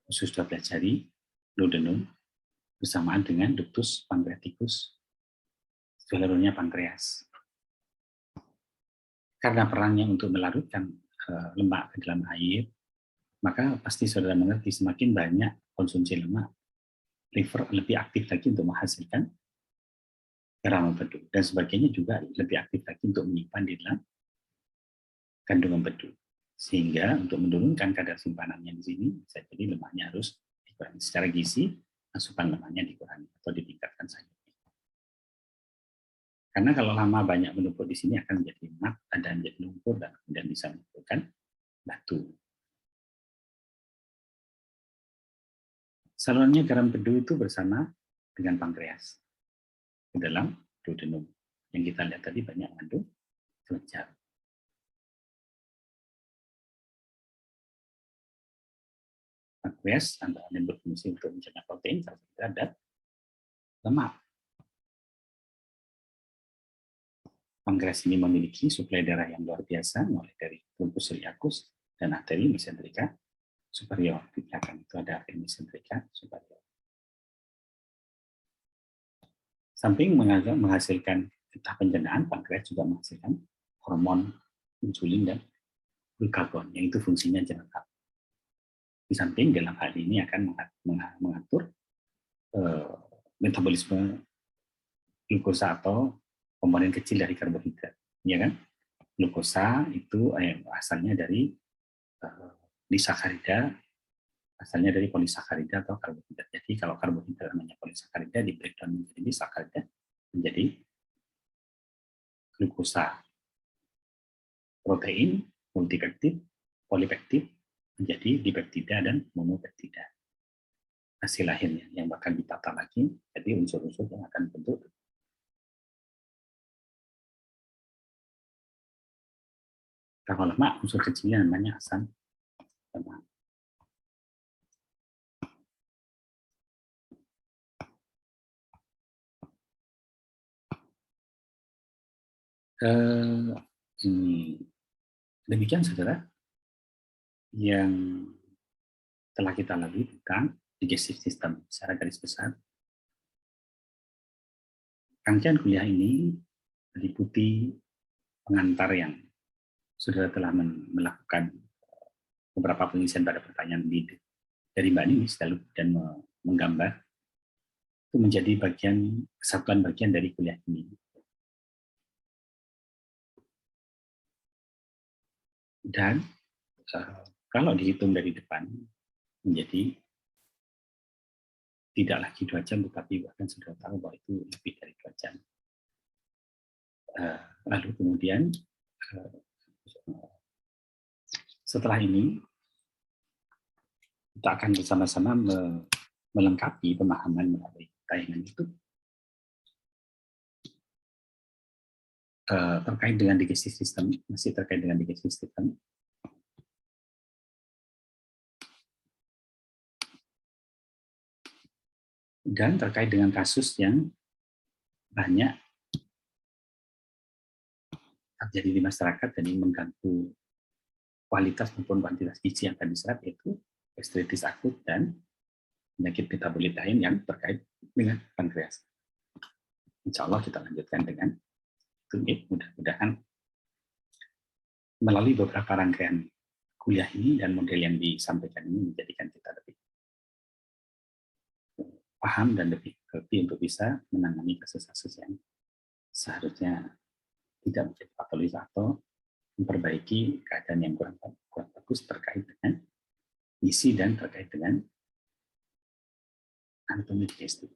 usus 12 jari, duodenum, bersamaan dengan ductus pancreaticus, seluruhnya pankreas. Karena perannya untuk melarutkan lemak ke dalam air, maka pasti saudara mengerti semakin banyak konsumsi lemak, liver lebih aktif lagi untuk menghasilkan garam empedu, dan sebagainya juga lebih aktif lagi untuk menyimpan di dalam kandung empedu. Sehingga untuk menurunkan kadar simpanannya di sini, bisa jadi lemaknya harus dikurangi. Secara gizi, asupan lemaknya dikurangi atau ditingkatkan saja. Karena kalau lama banyak menumpuk di sini akan menjadi lemak, dan menjadi lumpur, dan kemudian bisa menimbulkan batu. Salurannya garam empedu itu bersama dengan pankreas ke dalam duodenum. Yang kita lihat tadi banyak mengandung kelenjar. Pankreas antara lain berfungsi untuk mencerna protein, karbohidrat, dan lemak. Pankreas ini memiliki suplai darah yang luar biasa, mulai dari truncus celiacus dan arteri mesenterika superior. Di belakang itu ada arteri mesenterika superior. Samping menghasilkan getah pencernaan, pankreas juga menghasilkan hormon insulin dan glukagon, yang itu fungsinya jenazah. Di samping dalam hal ini akan mengatur metabolisme glukosa atau komponen kecil dari karbohidrat, ya kan? Glukosa itu asalnya dari disakarida, asalnya dari polisakarida atau karbohidrat. Jadi kalau karbohidrat namanya polisakarida, di breakdown menjadi disakarida, menjadi glukosa. Protein multipeptid, polipeptid menjadi dipeptida dan monopeptida. Hasil akhirnya yang bakal ditata lagi jadi unsur-unsur yang akan bentuk. Kalau lemak, unsur kecilnya namanya asam lemak. Demikian saudara yang telah kita lalui tentang digestive system secara garis besar. Rangkaian kuliah ini meliputi pengantar yang saudara telah melakukan beberapa pengisian pada pertanyaan dari Mbak Ninis dan menggambar, itu menjadi kesatuan bagian dari kuliah ini. Dan kalau dihitung dari depan menjadi tidak lagi 2 jam, tetapi bahkan sudah tahu bahwa itu lebih dari 2 jam. Lalu kemudian setelah ini kita akan bersama-sama melengkapi pemahaman melalui tayangan itu terkait dengan digestive system, masih terkait dengan digestive system. Dan terkait dengan kasus yang banyak terjadi di masyarakat dan ini mengganggu kualitas maupun kuantitas gizi yang akan diserap, yaitu gastritis akut dan penyakit metabolit lain yang terkait dengan pankreas. Insya Allah kita lanjutkan dengan itu. Mudah-mudahan melalui beberapa rangkaian kuliah ini dan model yang disampaikan ini menjadikan kita lebih paham dan lebih mengerti untuk bisa menangani kasus-kasus yang seharusnya tidak menjadi patologis atau memperbaiki keadaan yang kurang bagus terkait dengan gizi dan terkait dengan anatomi digestif.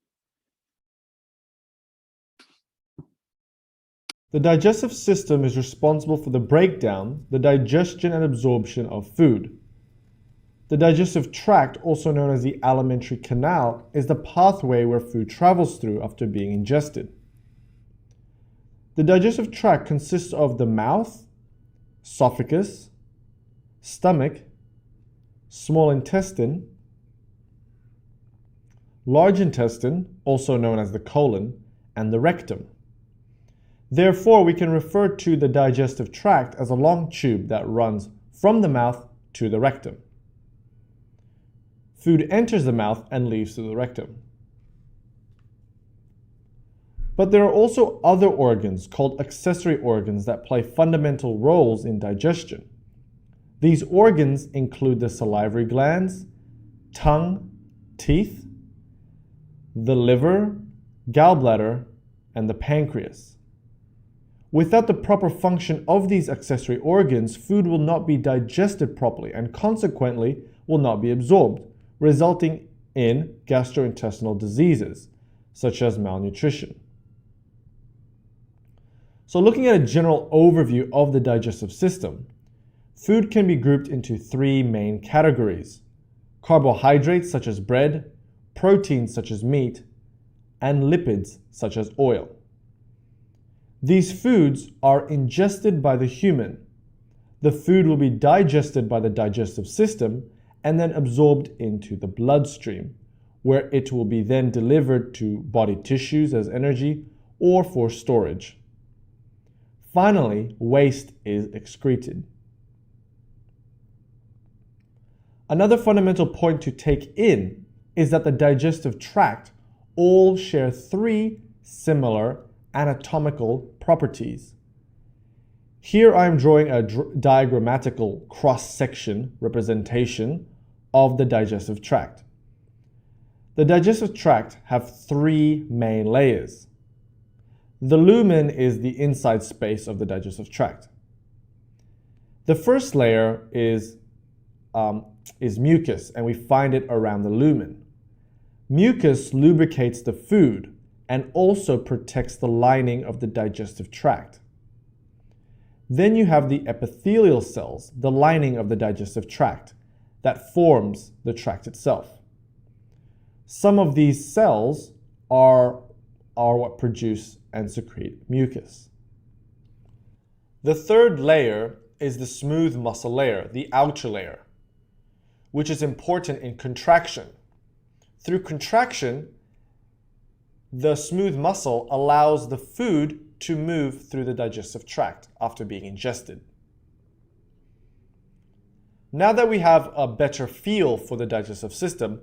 The digestive system is responsible for the breakdown, the digestion and absorption of food. The digestive tract, also known as the alimentary canal, is the pathway where food travels through after being ingested. The digestive tract consists of the mouth, esophagus, stomach, small intestine, large intestine, also known as the colon, and the rectum. Therefore, we can refer to the digestive tract as a long tube that runs from the mouth to the rectum. Food enters the mouth and leaves through the rectum. But there are also other organs called accessory organs that play fundamental roles in digestion. These organs include the salivary glands, tongue, teeth, the liver, gallbladder, and the pancreas. Without the proper function of these accessory organs, food will not be digested properly and consequently will not be absorbed, resulting in gastrointestinal diseases, such as malnutrition. So looking at a general overview of the digestive system, food can be grouped into 3 main categories: carbohydrates such as bread, proteins such as meat, and lipids such as oil. These foods are ingested by the human. The food will be digested by the digestive system and then absorbed into the bloodstream, where it will be then delivered to body tissues as energy or for storage. Finally, waste is excreted. Another fundamental point to take in is that the digestive tract all share 3 similar anatomical properties. Here I am drawing a diagrammatical cross-section representation of the digestive tract. The digestive tract have 3 main layers. The lumen is the inside space of the digestive tract. The first layer is mucus, and we find it around the lumen. Mucus lubricates the food and also protects the lining of the digestive tract. Then you have the epithelial cells, the lining of the digestive tract, that forms the tract itself. Some of these cells are what produce and secrete mucus. The third layer is the smooth muscle layer, the outer layer, which is important in contraction. Through contraction, the smooth muscle allows the food to move through the digestive tract after being ingested. Now that we have a better feel for the digestive system,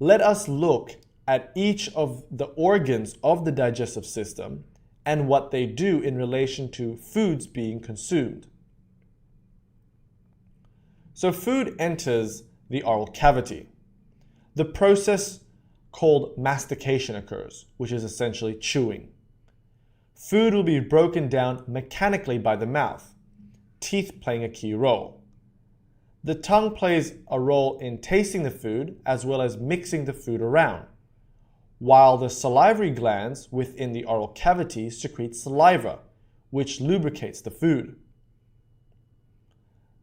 let us look at each of the organs of the digestive system and what they do in relation to foods being consumed. So food enters the oral cavity. The process called mastication occurs, which is essentially chewing. Food will be broken down mechanically by the mouth, teeth playing a key role. The tongue plays a role in tasting the food as well as mixing the food around, while the salivary glands within the oral cavity secrete saliva, which lubricates the food.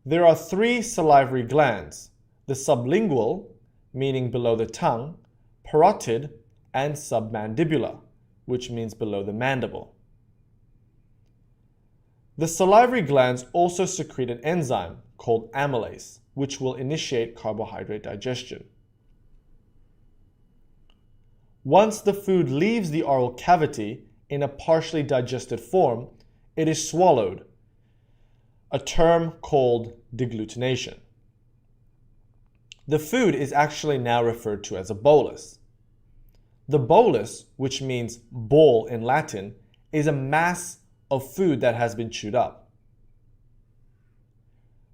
There are 3 salivary glands: the sublingual, meaning below the tongue, parotid, and submandibular, which means below the mandible. The salivary glands also secrete an enzyme called amylase, which will initiate carbohydrate digestion. Once the food leaves the oral cavity in a partially digested form, it is swallowed, a term called deglutination. The food is actually now referred to as a bolus. The bolus, which means bowl in Latin, is a mass of food that has been chewed up.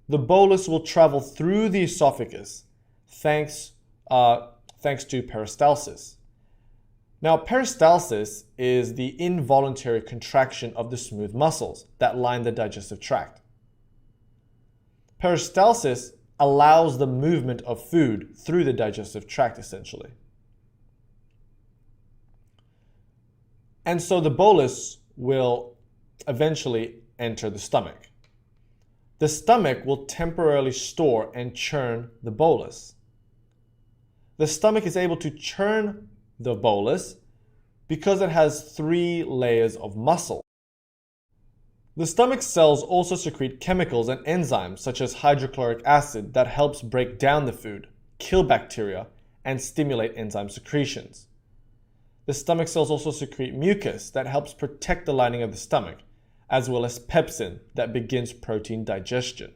The bolus will travel through the esophagus thanks to peristalsis. Now, peristalsis is the involuntary contraction of the smooth muscles that line the digestive tract. Peristalsis allows the movement of food through the digestive tract, essentially. And so the bolus will eventually enter the stomach. The stomach will temporarily store and churn the bolus. The stomach is able to churn the bolus because it has 3 layers of muscle. The stomach cells also secrete chemicals and enzymes such as hydrochloric acid that helps break down the food, kill bacteria, and stimulate enzyme secretions. The stomach cells also secrete mucus that helps protect the lining of the stomach, as well as pepsin that begins protein digestion.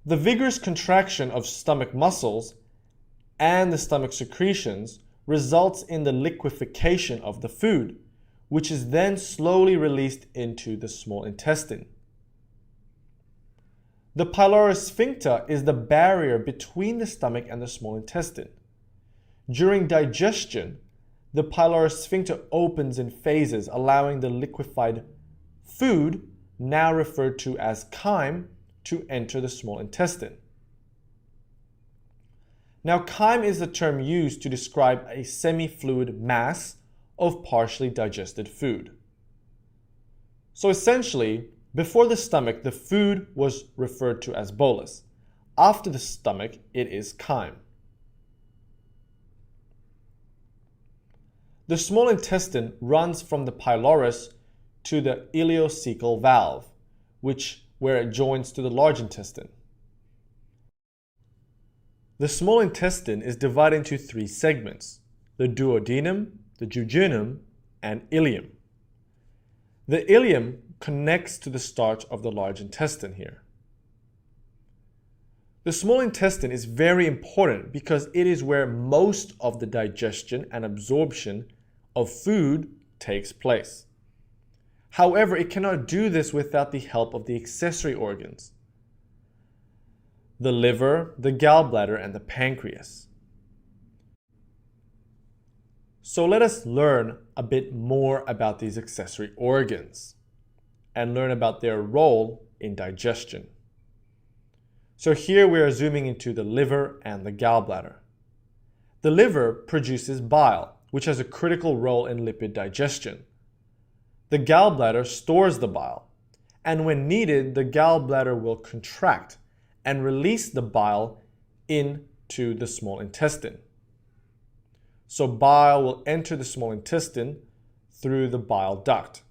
The vigorous contraction of stomach muscles and the stomach secretions results in the liquefaction of the food, which is then slowly released into the small intestine. The pylorus sphincter is the barrier between the stomach and the small intestine. During digestion, the pylorus sphincter opens in phases, allowing the liquefied food, now referred to as chyme, to enter the small intestine. Now, chyme is the term used to describe a semi-fluid mass of partially digested food. So essentially, before the stomach, the food was referred to as bolus. After the stomach, it is chyme. The small intestine runs from the pylorus to the ileocecal valve, where it joins to the large intestine. The small intestine is divided into 3 segments: the duodenum, the jejunum, and ileum. The ileum connects to the start of the large intestine here. The small intestine is very important because it is where most of the digestion and absorption of food takes place. However, it cannot do this without the help of the accessory organs: the liver, the gallbladder, and the pancreas. So let us learn a bit more about these accessory organs and learn about their role in digestion. So here we are zooming into the liver and the gallbladder. The liver produces bile, which has a critical role in lipid digestion. The gallbladder stores the bile, and when needed, the gallbladder will contract and release the bile into the small intestine. So bile will enter the small intestine through the bile duct.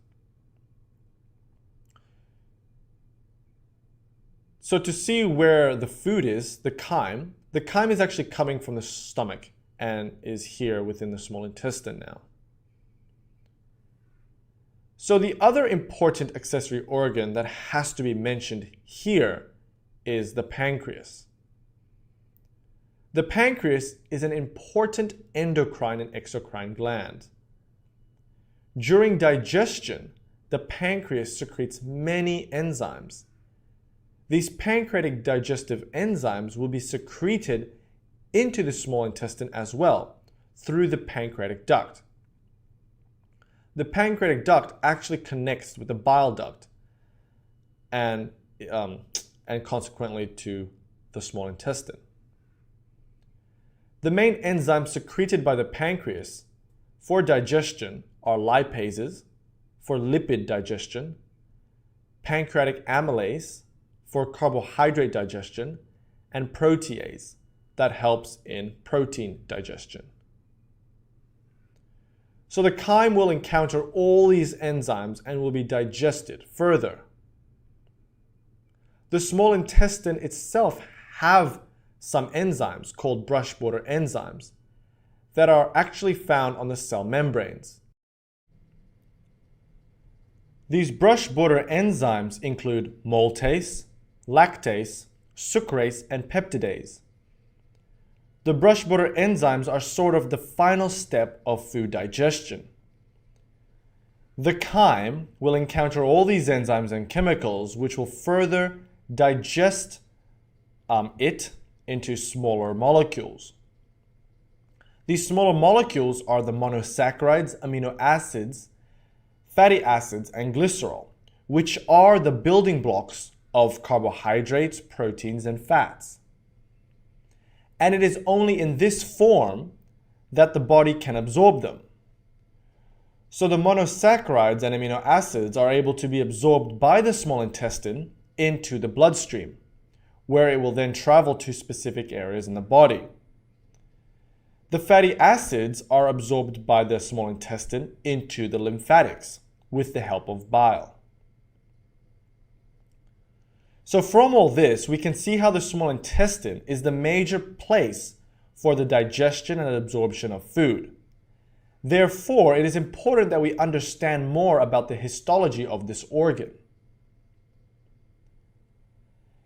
So to see where the food is, the chyme is actually coming from the stomach and is here within the small intestine now. So the other important accessory organ that has to be mentioned here is the pancreas. The pancreas is an important endocrine and exocrine gland. During digestion, the pancreas secretes many enzymes. These pancreatic digestive enzymes will be secreted into the small intestine as well through the pancreatic duct. The pancreatic duct actually connects with the bile duct and consequently to the small intestine. The main enzymes secreted by the pancreas for digestion are lipases for lipid digestion, pancreatic amylase for carbohydrate digestion, and protease that helps in protein digestion. So the chyme will encounter all these enzymes and will be digested further. The small intestine itself have some enzymes called brush border enzymes that are actually found on the cell membranes. These brush border enzymes include maltase, lactase, sucrase, and peptidase. The brush border enzymes are sort of the final step of food digestion. The chyme will encounter all these enzymes and chemicals which will further digest it into smaller molecules. These smaller molecules are the monosaccharides, amino acids, fatty acids, and glycerol, which are the building blocks of carbohydrates, proteins, and fats. And it is only in this form that the body can absorb them. So the monosaccharides and amino acids are able to be absorbed by the small intestine into the bloodstream, where it will then travel to specific areas in the body. The fatty acids are absorbed by the small intestine into the lymphatics with the help of bile. So from all this, we can see how the small intestine is the major place for the digestion and absorption of food. Therefore, it is important that we understand more about the histology of this organ.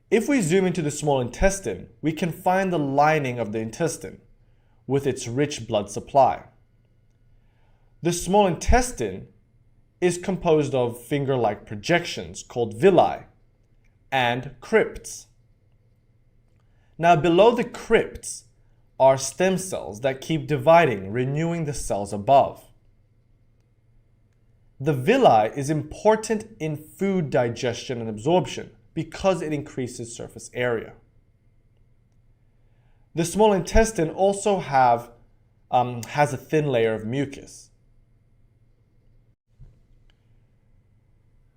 If we zoom into the small intestine, we can find the lining of the intestine with its rich blood supply. The small intestine is composed of finger-like projections called villi and crypts. Now below the crypts are stem cells that keep dividing, renewing the cells above. The villi is important in food digestion and absorption because it increases surface area. The small intestine also has a thin layer of mucus.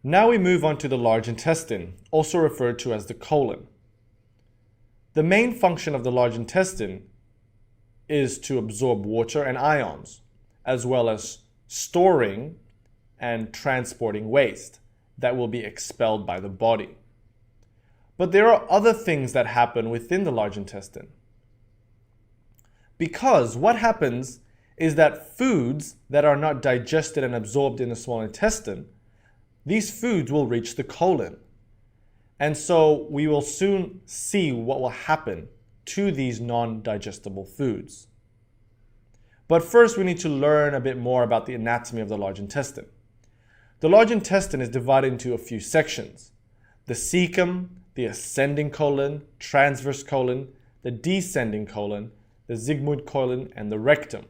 Now we move on to the large intestine, also referred to as the colon. The main function of the large intestine is to absorb water and ions, as well as storing and transporting waste that will be expelled by the body. But there are other things that happen within the large intestine. Because what happens is that foods that are not digested and absorbed in the small intestine, these foods will reach the colon. And so we will soon see what will happen to these non-digestible foods. But first we need to learn a bit more about the anatomy of the large intestine. The large intestine is divided into a few sections: the cecum, the ascending colon, transverse colon, the descending colon, the sigmoid colon, and the rectum.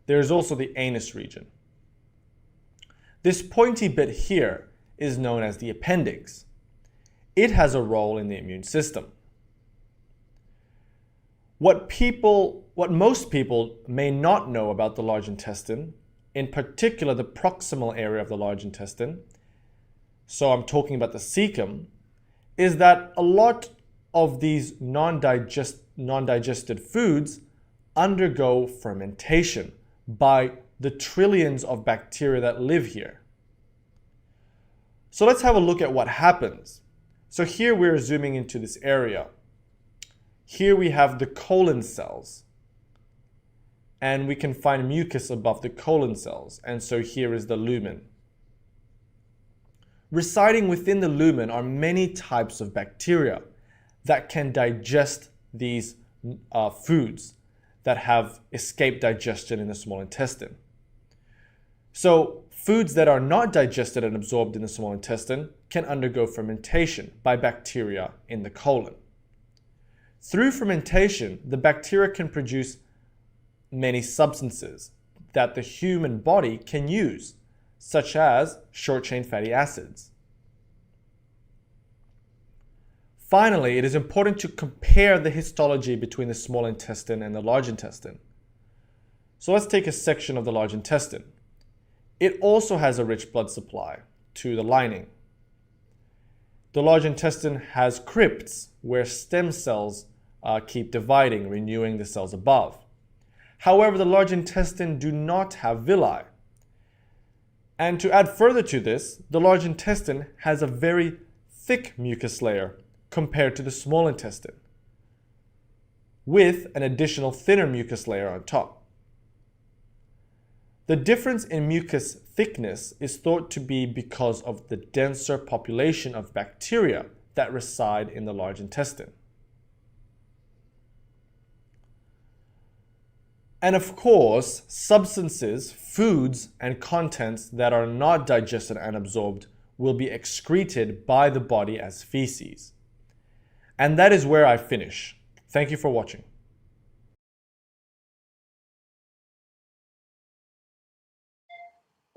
There is also the anus region. This pointy bit here is known as the appendix. It has a role in the immune system. What most people may not know about the large intestine, in particular the proximal area of the large intestine, so I'm talking about the cecum, is that a lot of these non-digested foods undergo fermentation by the trillions of bacteria that live here. So let's have a look at what happens. So here we're zooming into this area. Here we have the colon cells, and we can find mucus above the colon cells, and so here is the lumen. Residing within the lumen are many types of bacteria that can digest these foods that have escaped digestion in the small intestine. So foods that are not digested and absorbed in the small intestine can undergo fermentation by bacteria in the colon. Through fermentation, the bacteria can produce many substances that the human body can use, such as short-chain fatty acids. Finally, it is important to compare the histology between the small intestine and the large intestine. So let's take a section of the large intestine. It also has a rich blood supply to the lining. The large intestine has crypts where stem cells keep dividing, renewing the cells above. However, the large intestine do not have villi. And to add further to this, the large intestine has a very thick mucus layer compared to the small intestine, with an additional thinner mucus layer on top. The difference in mucus thickness is thought to be because of the denser population of bacteria that reside in the large intestine. And of course, substances, foods, and contents that are not digested and absorbed will be excreted by the body as feces. And that is where I finish. Thank you for watching.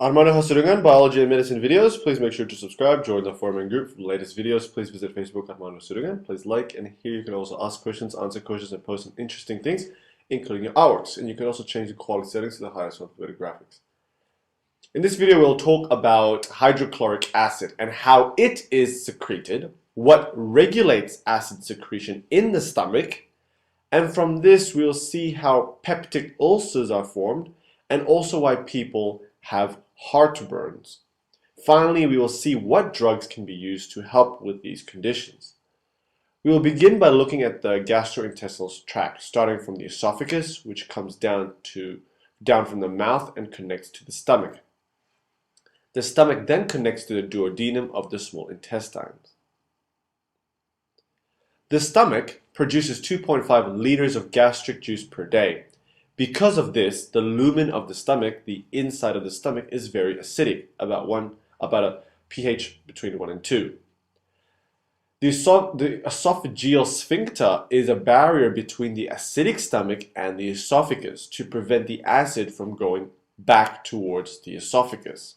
Armando Hasurangan, Biology and Medicine videos. Please make sure to subscribe, join the forum and group for the latest videos. Please visit Facebook, Armando Hasurangan. Please like, and here you can also ask questions, answer questions, and post some interesting things, including your artworks. And you can also change the quality settings to the highest one for the graphics. In this video, we'll talk about hydrochloric acid and how it is secreted, what regulates acid secretion in the stomach, and from this we'll see how peptic ulcers are formed and also why people have heartburns. Finally, we will see what drugs can be used to help with these conditions. We will begin by looking at the gastrointestinal tract, starting from the esophagus, which comes down from the mouth and connects to the stomach. The stomach then connects to the duodenum of the small intestines. The stomach produces 2.5 liters of gastric juice per day. Because of this, the lumen of the stomach, the inside of the stomach, is very acidic, about a pH between 1 and 2. The esophageal sphincter is a barrier between the acidic stomach and the esophagus to prevent the acid from going back towards the esophagus.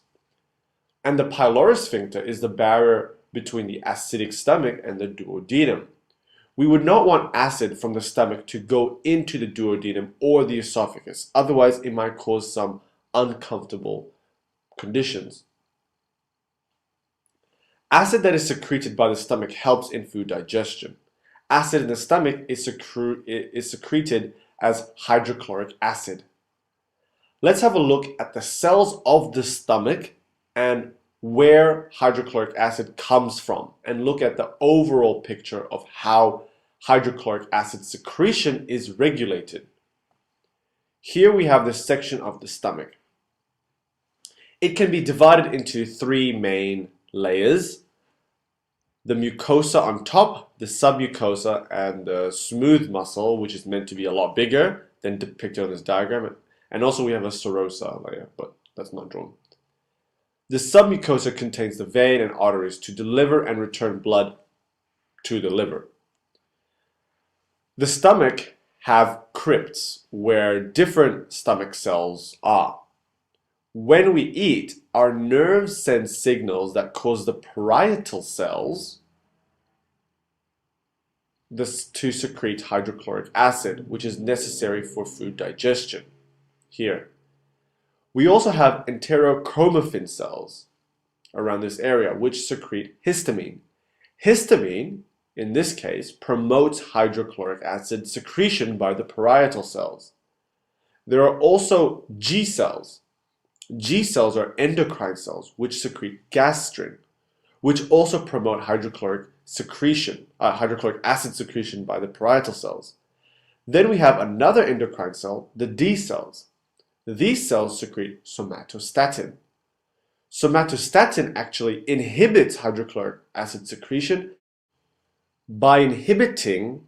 And the pylorus sphincter is the barrier between the acidic stomach and the duodenum. We would not want acid from the stomach to go into the duodenum or the esophagus, otherwise it might cause some uncomfortable conditions. Acid that is secreted by the stomach helps in food digestion. Acid in the stomach is secreted as hydrochloric acid. Let's have a look at the cells of the stomach and where hydrochloric acid comes from, and look at the overall picture of how hydrochloric acid secretion is regulated. Here we have the section of the stomach. It can be divided into three main layers: the mucosa on top, the submucosa, and the smooth muscle, which is meant to be a lot bigger than depicted on this diagram. And also we have a serosa layer, but that's not drawn. The submucosa contains the vein and arteries to deliver and return blood to the liver. The stomach have crypts where different stomach cells are. When we eat, our nerves send signals that cause the parietal cells to secrete hydrochloric acid, which is necessary for food digestion. Here. We also have enterochromaffin cells around this area, which secrete histamine. Histamine, in this case, promotes hydrochloric acid secretion by the parietal cells. There are also G cells. G cells are endocrine cells, which secrete gastrin, which also promote hydrochloric acid secretion by the parietal cells. Then we have another endocrine cell, the D cells. These cells secrete somatostatin. Somatostatin actually inhibits hydrochloric acid secretion by inhibiting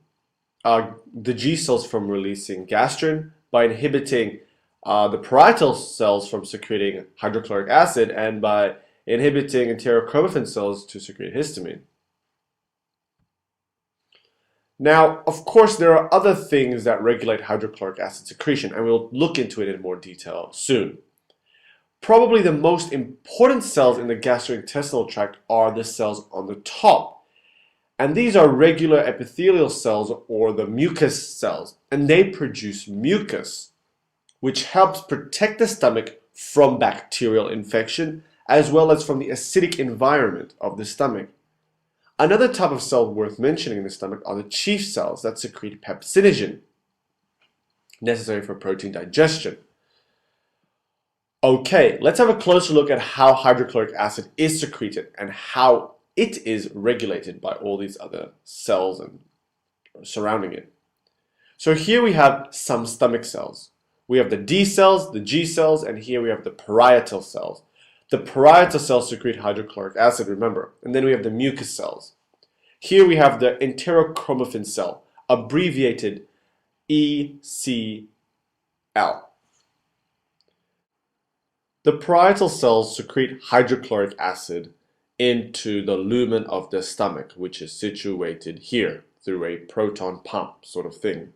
the G cells from releasing gastrin, by inhibiting the parietal cells from secreting hydrochloric acid, and by inhibiting enterochromaffin cells to secrete histamine. Now, of course, there are other things that regulate hydrochloric acid secretion, and we'll look into it in more detail soon. Probably the most important cells in the gastrointestinal tract are the cells on the top. And these are regular epithelial cells, or the mucus cells, and they produce mucus, which helps protect the stomach from bacterial infection as well as from the acidic environment of the stomach. Another type of cell worth mentioning in the stomach are the chief cells that secrete pepsinogen, necessary for protein digestion. Okay, let's have a closer look at how hydrochloric acid is secreted and how it is regulated by all these other cells and surrounding it. So here we have some stomach cells. We have the D cells, the G cells, and here we have the parietal cells. The parietal cells secrete hydrochloric acid, remember, and then we have the mucus cells. Here we have the enterochromaffin cell, abbreviated ECL. The parietal cells secrete hydrochloric acid into the lumen of the stomach, which is situated here through a proton pump sort of thing.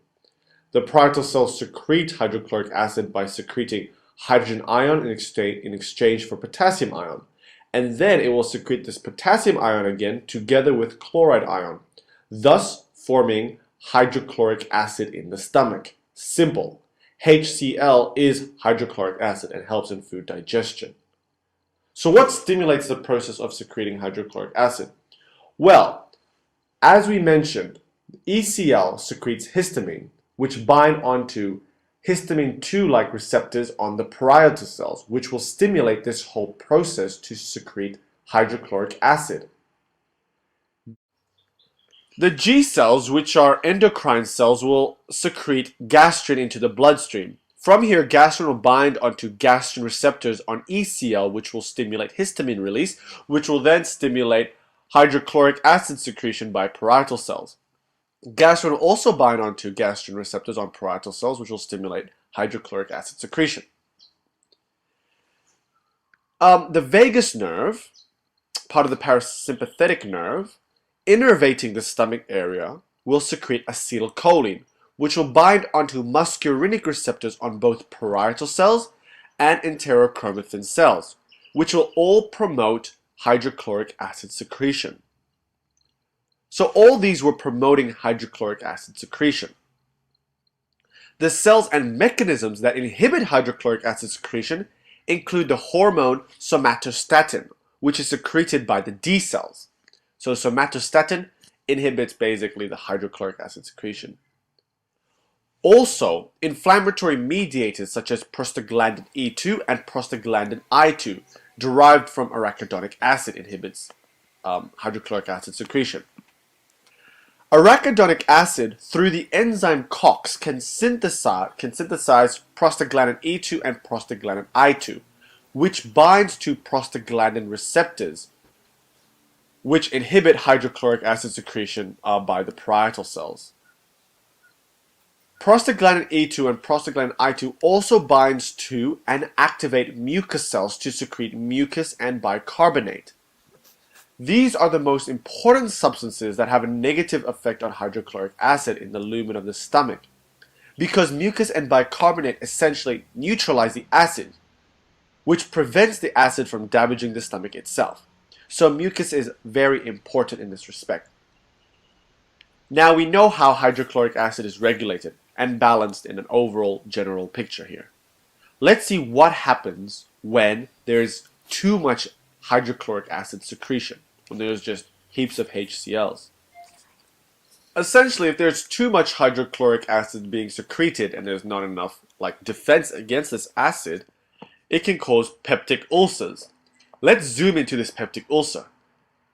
The parietal cells secrete hydrochloric acid by secreting hydrogen ion in exchange for potassium ion, and then it will secrete this potassium ion again together with chloride ion, thus forming hydrochloric acid in the stomach. Simple. HCl is hydrochloric acid and helps in food digestion. So what stimulates the process of secreting hydrochloric acid? Well, as we mentioned, ECL secretes histamine, which bind onto histamine 2-like receptors on the parietal cells, which will stimulate this whole process to secrete hydrochloric acid. The G cells, which are endocrine cells, will secrete gastrin into the bloodstream. From here, gastrin will bind onto gastrin receptors on ECL, which will stimulate histamine release, which will then stimulate hydrochloric acid secretion by parietal cells. Gastrin will also bind onto gastrin receptors on parietal cells, which will stimulate hydrochloric acid secretion. The vagus nerve, part of the parasympathetic nerve, innervating the stomach area, will secrete acetylcholine, which will bind onto muscarinic receptors on both parietal cells and enterochromaffin cells, which will all promote hydrochloric acid secretion. So all these were promoting hydrochloric acid secretion. The cells and mechanisms that inhibit hydrochloric acid secretion include the hormone somatostatin, which is secreted by the D cells. So somatostatin inhibits basically the hydrochloric acid secretion. Also, inflammatory mediators such as prostaglandin E2 and prostaglandin I2, derived from arachidonic acid, inhibits hydrochloric acid secretion. Arachidonic acid, through the enzyme COX, can synthesize prostaglandin E2 and prostaglandin I2, which binds to prostaglandin receptors, which inhibit hydrochloric acid secretion by the parietal cells. Prostaglandin E2 and prostaglandin I2 also binds to and activate mucus cells to secrete mucus and bicarbonate. These are the most important substances that have a negative effect on hydrochloric acid in the lumen of the stomach, because mucus and bicarbonate essentially neutralize the acid, which prevents the acid from damaging the stomach itself. So mucus is very important in this respect. Now we know how hydrochloric acid is regulated and balanced in an overall general picture here. Let's see what happens when there's too much hydrochloric acid secretion, when there's just heaps of HCl's. Essentially, if there's too much hydrochloric acid being secreted and there's not enough defense against this acid, it can cause peptic ulcers. Let's zoom into this peptic ulcer.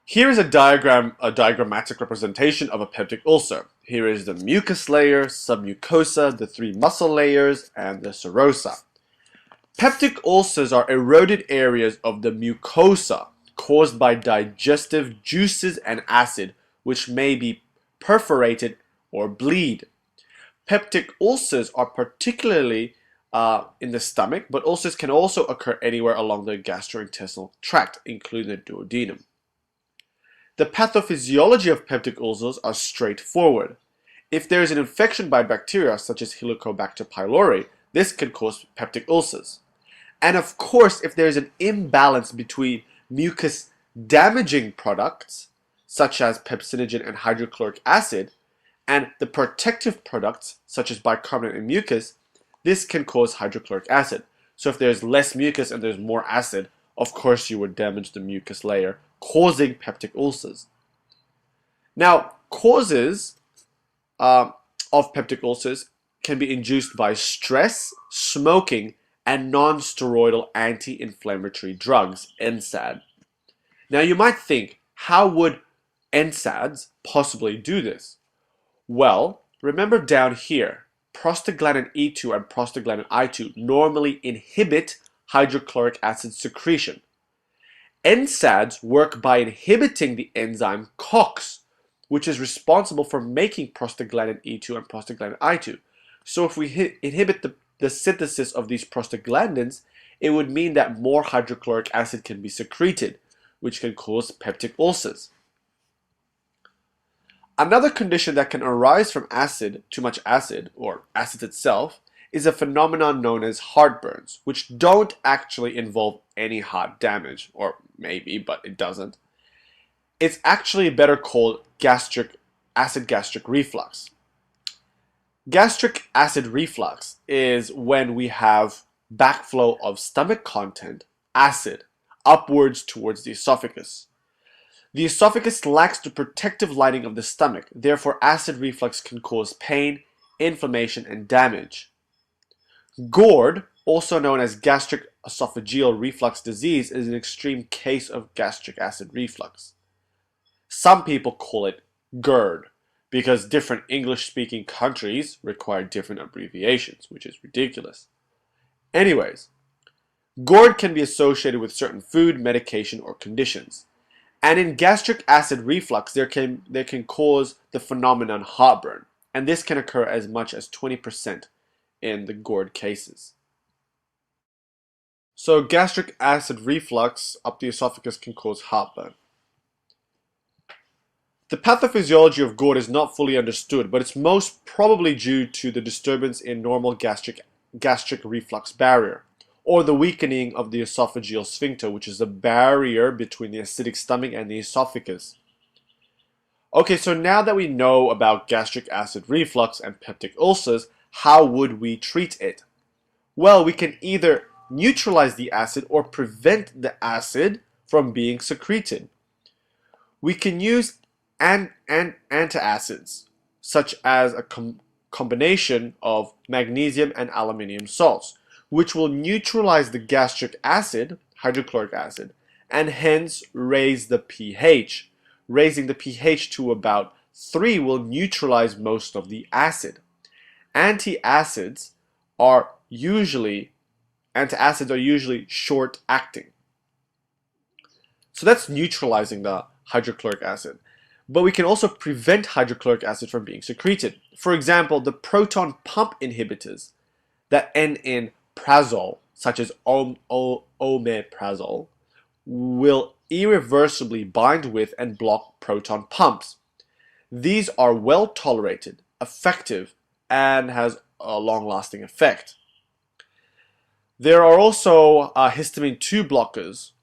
Here is a diagrammatic representation of a peptic ulcer. Here is the mucus layer, submucosa, the 3 muscle layers, and the serosa. Peptic ulcers are eroded areas of the mucosa caused by digestive juices and acid, which may be perforated or bleed. Peptic ulcers are particularly in the stomach, but ulcers can also occur anywhere along the gastrointestinal tract, including the duodenum. The pathophysiology of peptic ulcers are straightforward. If there is an infection by bacteria such as Helicobacter pylori, this can cause peptic ulcers. And of course, if there is an imbalance between mucus damaging products such as pepsinogen and hydrochloric acid and the protective products such as bicarbonate and mucus, this can cause hydrochloric acid. So if there's less mucus and there's more acid, of course you would damage the mucus layer, causing peptic ulcers. Now, causes of peptic ulcers can be induced by stress, smoking, and non-steroidal anti-inflammatory drugs, NSAID. Now you might think, how would NSAIDs possibly do this? Well, remember down here, prostaglandin E2 and prostaglandin I2 normally inhibit hydrochloric acid secretion. NSAIDs work by inhibiting the enzyme COX, which is responsible for making prostaglandin E2 and prostaglandin I2. So if we inhibit the synthesis of these prostaglandins, it would mean that more hydrochloric acid can be secreted, which can cause peptic ulcers. Another condition that can arise from too much acid, or acid itself, is a phenomenon known as heartburns, which don't actually involve any heart damage, or maybe, but it doesn't. It's actually better called acid gastric reflux. Gastric acid reflux is when we have backflow of stomach content, acid, upwards towards the esophagus. The esophagus lacks the protective lining of the stomach, therefore acid reflux can cause pain, inflammation, and damage. GORD, also known as gastric esophageal reflux disease, is an extreme case of gastric acid reflux. Some people call it GERD because different English-speaking countries require different abbreviations, which is ridiculous. Anyways, GORD can be associated with certain food, medication, or conditions. And in gastric acid reflux, they can cause the phenomenon heartburn, and this can occur as much as 20% in the GORD cases. So gastric acid reflux up the esophagus can cause heartburn. The pathophysiology of GORD is not fully understood, but it's most probably due to the disturbance in normal gastric reflux barrier, or the weakening of the esophageal sphincter, which is the barrier between the acidic stomach and the esophagus. Okay, so now that we know about gastric acid reflux and peptic ulcers, how would we treat it? Well, we can either neutralize the acid or prevent the acid from being secreted. We can use antacids, such as a combination of magnesium and aluminium salts, which will neutralize the gastric acid, hydrochloric acid, and hence raise the pH. Raising the pH to about 3 will neutralize most of the acid. Antacids are usually short-acting. So that's neutralizing the hydrochloric acid. But we can also prevent hydrochloric acid from being secreted. For example, the proton pump inhibitors that end in prazole, such as omeprazole, will irreversibly bind with and block proton pumps. These are well tolerated, effective, and has a long-lasting effect. There are also histamine 2 blockers,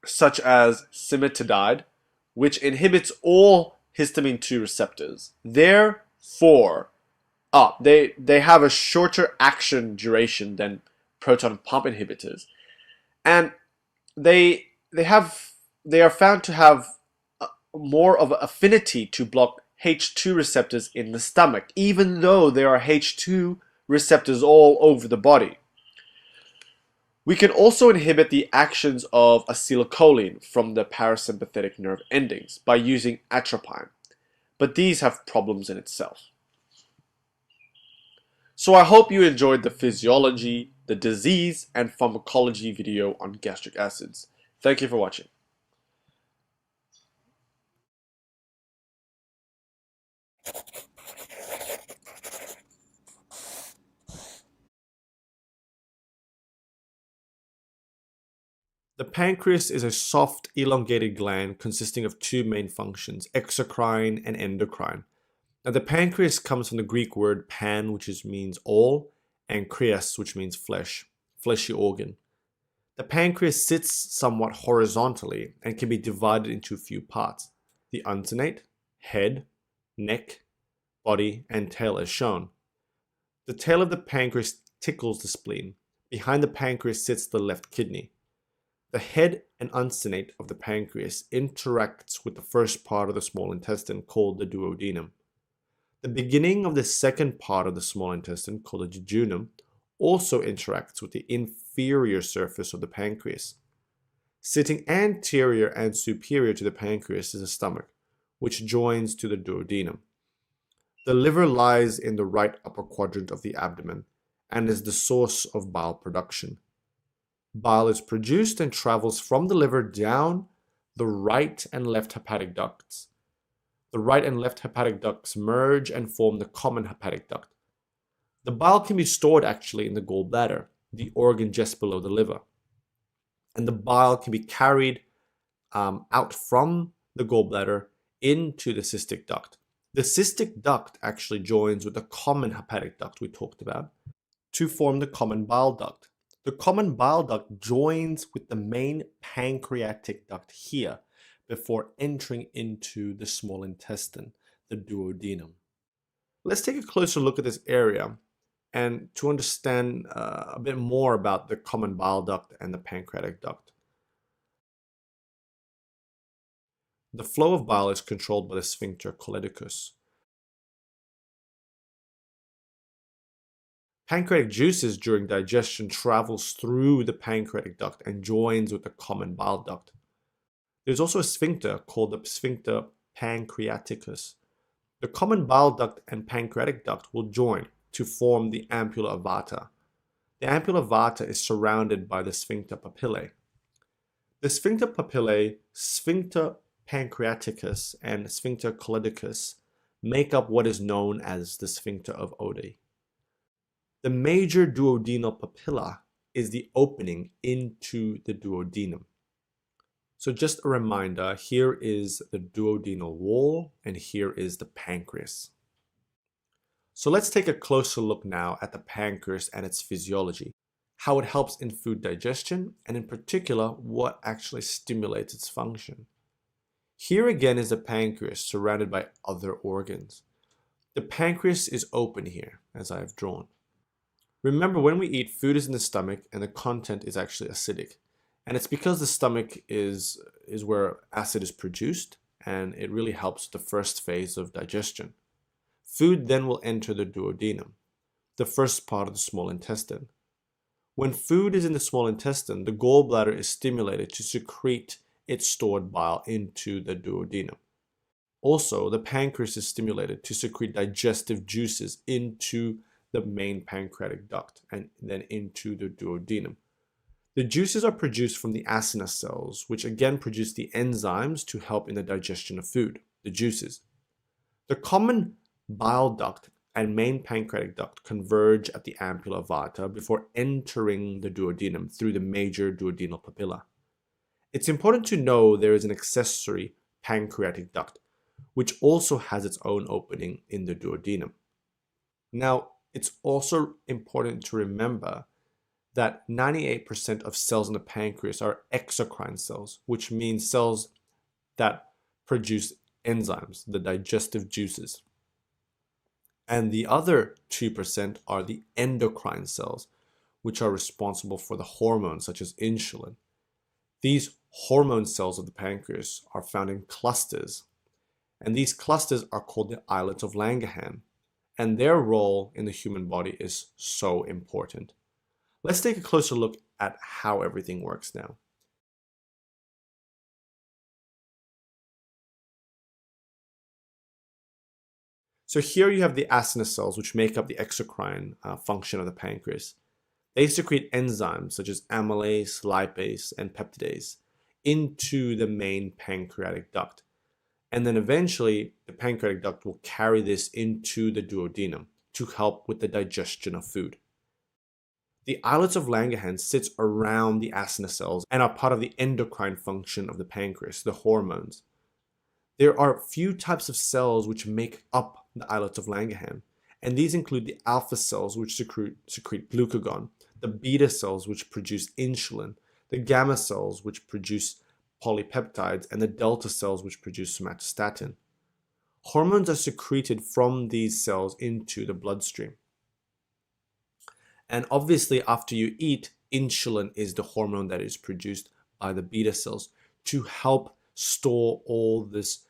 such as cimetidine, which inhibits all histamine 2 receptors. Therefore, they have a shorter action duration than proton pump inhibitors, and they are found to have more of an affinity to block H2 receptors in the stomach, even though there are H2 receptors all over the body. We can also inhibit the actions of acetylcholine from the parasympathetic nerve endings by using atropine, but these have problems in itself. So I hope you enjoyed the physiology, the disease, and pharmacology video on gastric acids. Thank you for watching. The pancreas is a soft, elongated gland consisting of two main functions, exocrine and endocrine. Now, the pancreas comes from the Greek word pan, which means all, and kreas, which means flesh, fleshy organ. The pancreas sits somewhat horizontally and can be divided into a few parts: the uncinate, head, neck, body, and tail as shown. The tail of the pancreas tickles the spleen. Behind the pancreas sits the left kidney. The head and uncinate of the pancreas interacts with the first part of the small intestine called the duodenum. The beginning of the second part of the small intestine called the jejunum also interacts with the inferior surface of the pancreas. Sitting anterior and superior to the pancreas is the stomach, which joins to the duodenum. The liver lies in the right upper quadrant of the abdomen and is the source of bile production. Bile is produced and travels from the liver down the right and left hepatic ducts. The right and left hepatic ducts merge and form the common hepatic duct. The bile can be stored actually in the gallbladder, the organ just below the liver. And the bile can be carried out from the gallbladder into the cystic duct. The cystic duct actually joins with the common hepatic duct we talked about to form the common bile duct. The common bile duct joins with the main pancreatic duct here before entering into the small intestine, the duodenum. Let's take a closer look at this area and to understand a bit more about the common bile duct and the pancreatic duct. The flow of bile is controlled by the sphincter choledicus. Pancreatic juices during digestion travels through the pancreatic duct and joins with the common bile duct. There's also a sphincter called the sphincter pancreaticus. The common bile duct and pancreatic duct will join to form the ampulla of Vater. The ampulla of Vater is surrounded by the sphincter papillae. The sphincter papillae, sphincter pancreaticus, and sphincter choledicus make up what is known as the sphincter of Oddi. The major duodenal papilla is the opening into the duodenum. So just a reminder, here is the duodenal wall and here is the pancreas. So let's take a closer look now at the pancreas and its physiology, how it helps in food digestion, and in particular, what actually stimulates its function. Here again is the pancreas surrounded by other organs. The pancreas is open here, as I have drawn. Remember, when we eat, food is in the stomach and the content is actually acidic. And it's because the stomach is where acid is produced, and it really helps the first phase of digestion. Food then will enter the duodenum, the first part of the small intestine. When food is in the small intestine, the gallbladder is stimulated to secrete its stored bile into the duodenum. Also, the pancreas is stimulated to secrete digestive juices into the main pancreatic duct and then into the duodenum. The juices are produced from the acinous cells, which again produce the enzymes to help in the digestion of food, the juices. The common bile duct and main pancreatic duct converge at the ampulla of Vater before entering the duodenum through the major duodenal papilla. It's important to know there is an accessory pancreatic duct, which also has its own opening in the duodenum. Now, it's also important to remember that 98% of cells in the pancreas are exocrine cells, which means cells that produce enzymes, the digestive juices. And the other 2% are the endocrine cells, which are responsible for the hormones such as insulin. These hormone cells of the pancreas are found in clusters, and these clusters are called the islets of Langerhans, and their role in the human body is so important. Let's take a closer look at how everything works now. So here you have the acinous cells, which make up the exocrine function of the pancreas. They secrete enzymes such as amylase, lipase, and peptidase into the main pancreatic duct. And then eventually, the pancreatic duct will carry this into the duodenum to help with the digestion of food. The islets of Langerhans sits around the acinar cells and are part of the endocrine function of the pancreas, the hormones. There are few types of cells which make up the islets of Langerhans, and these include the alpha cells which secrete glucagon, the beta cells which produce insulin, the gamma cells which produce polypeptides, and the delta cells which produce somatostatin. Hormones are secreted from these cells into the bloodstream. And obviously, after you eat, insulin is the hormone that is produced by the beta cells to help store all this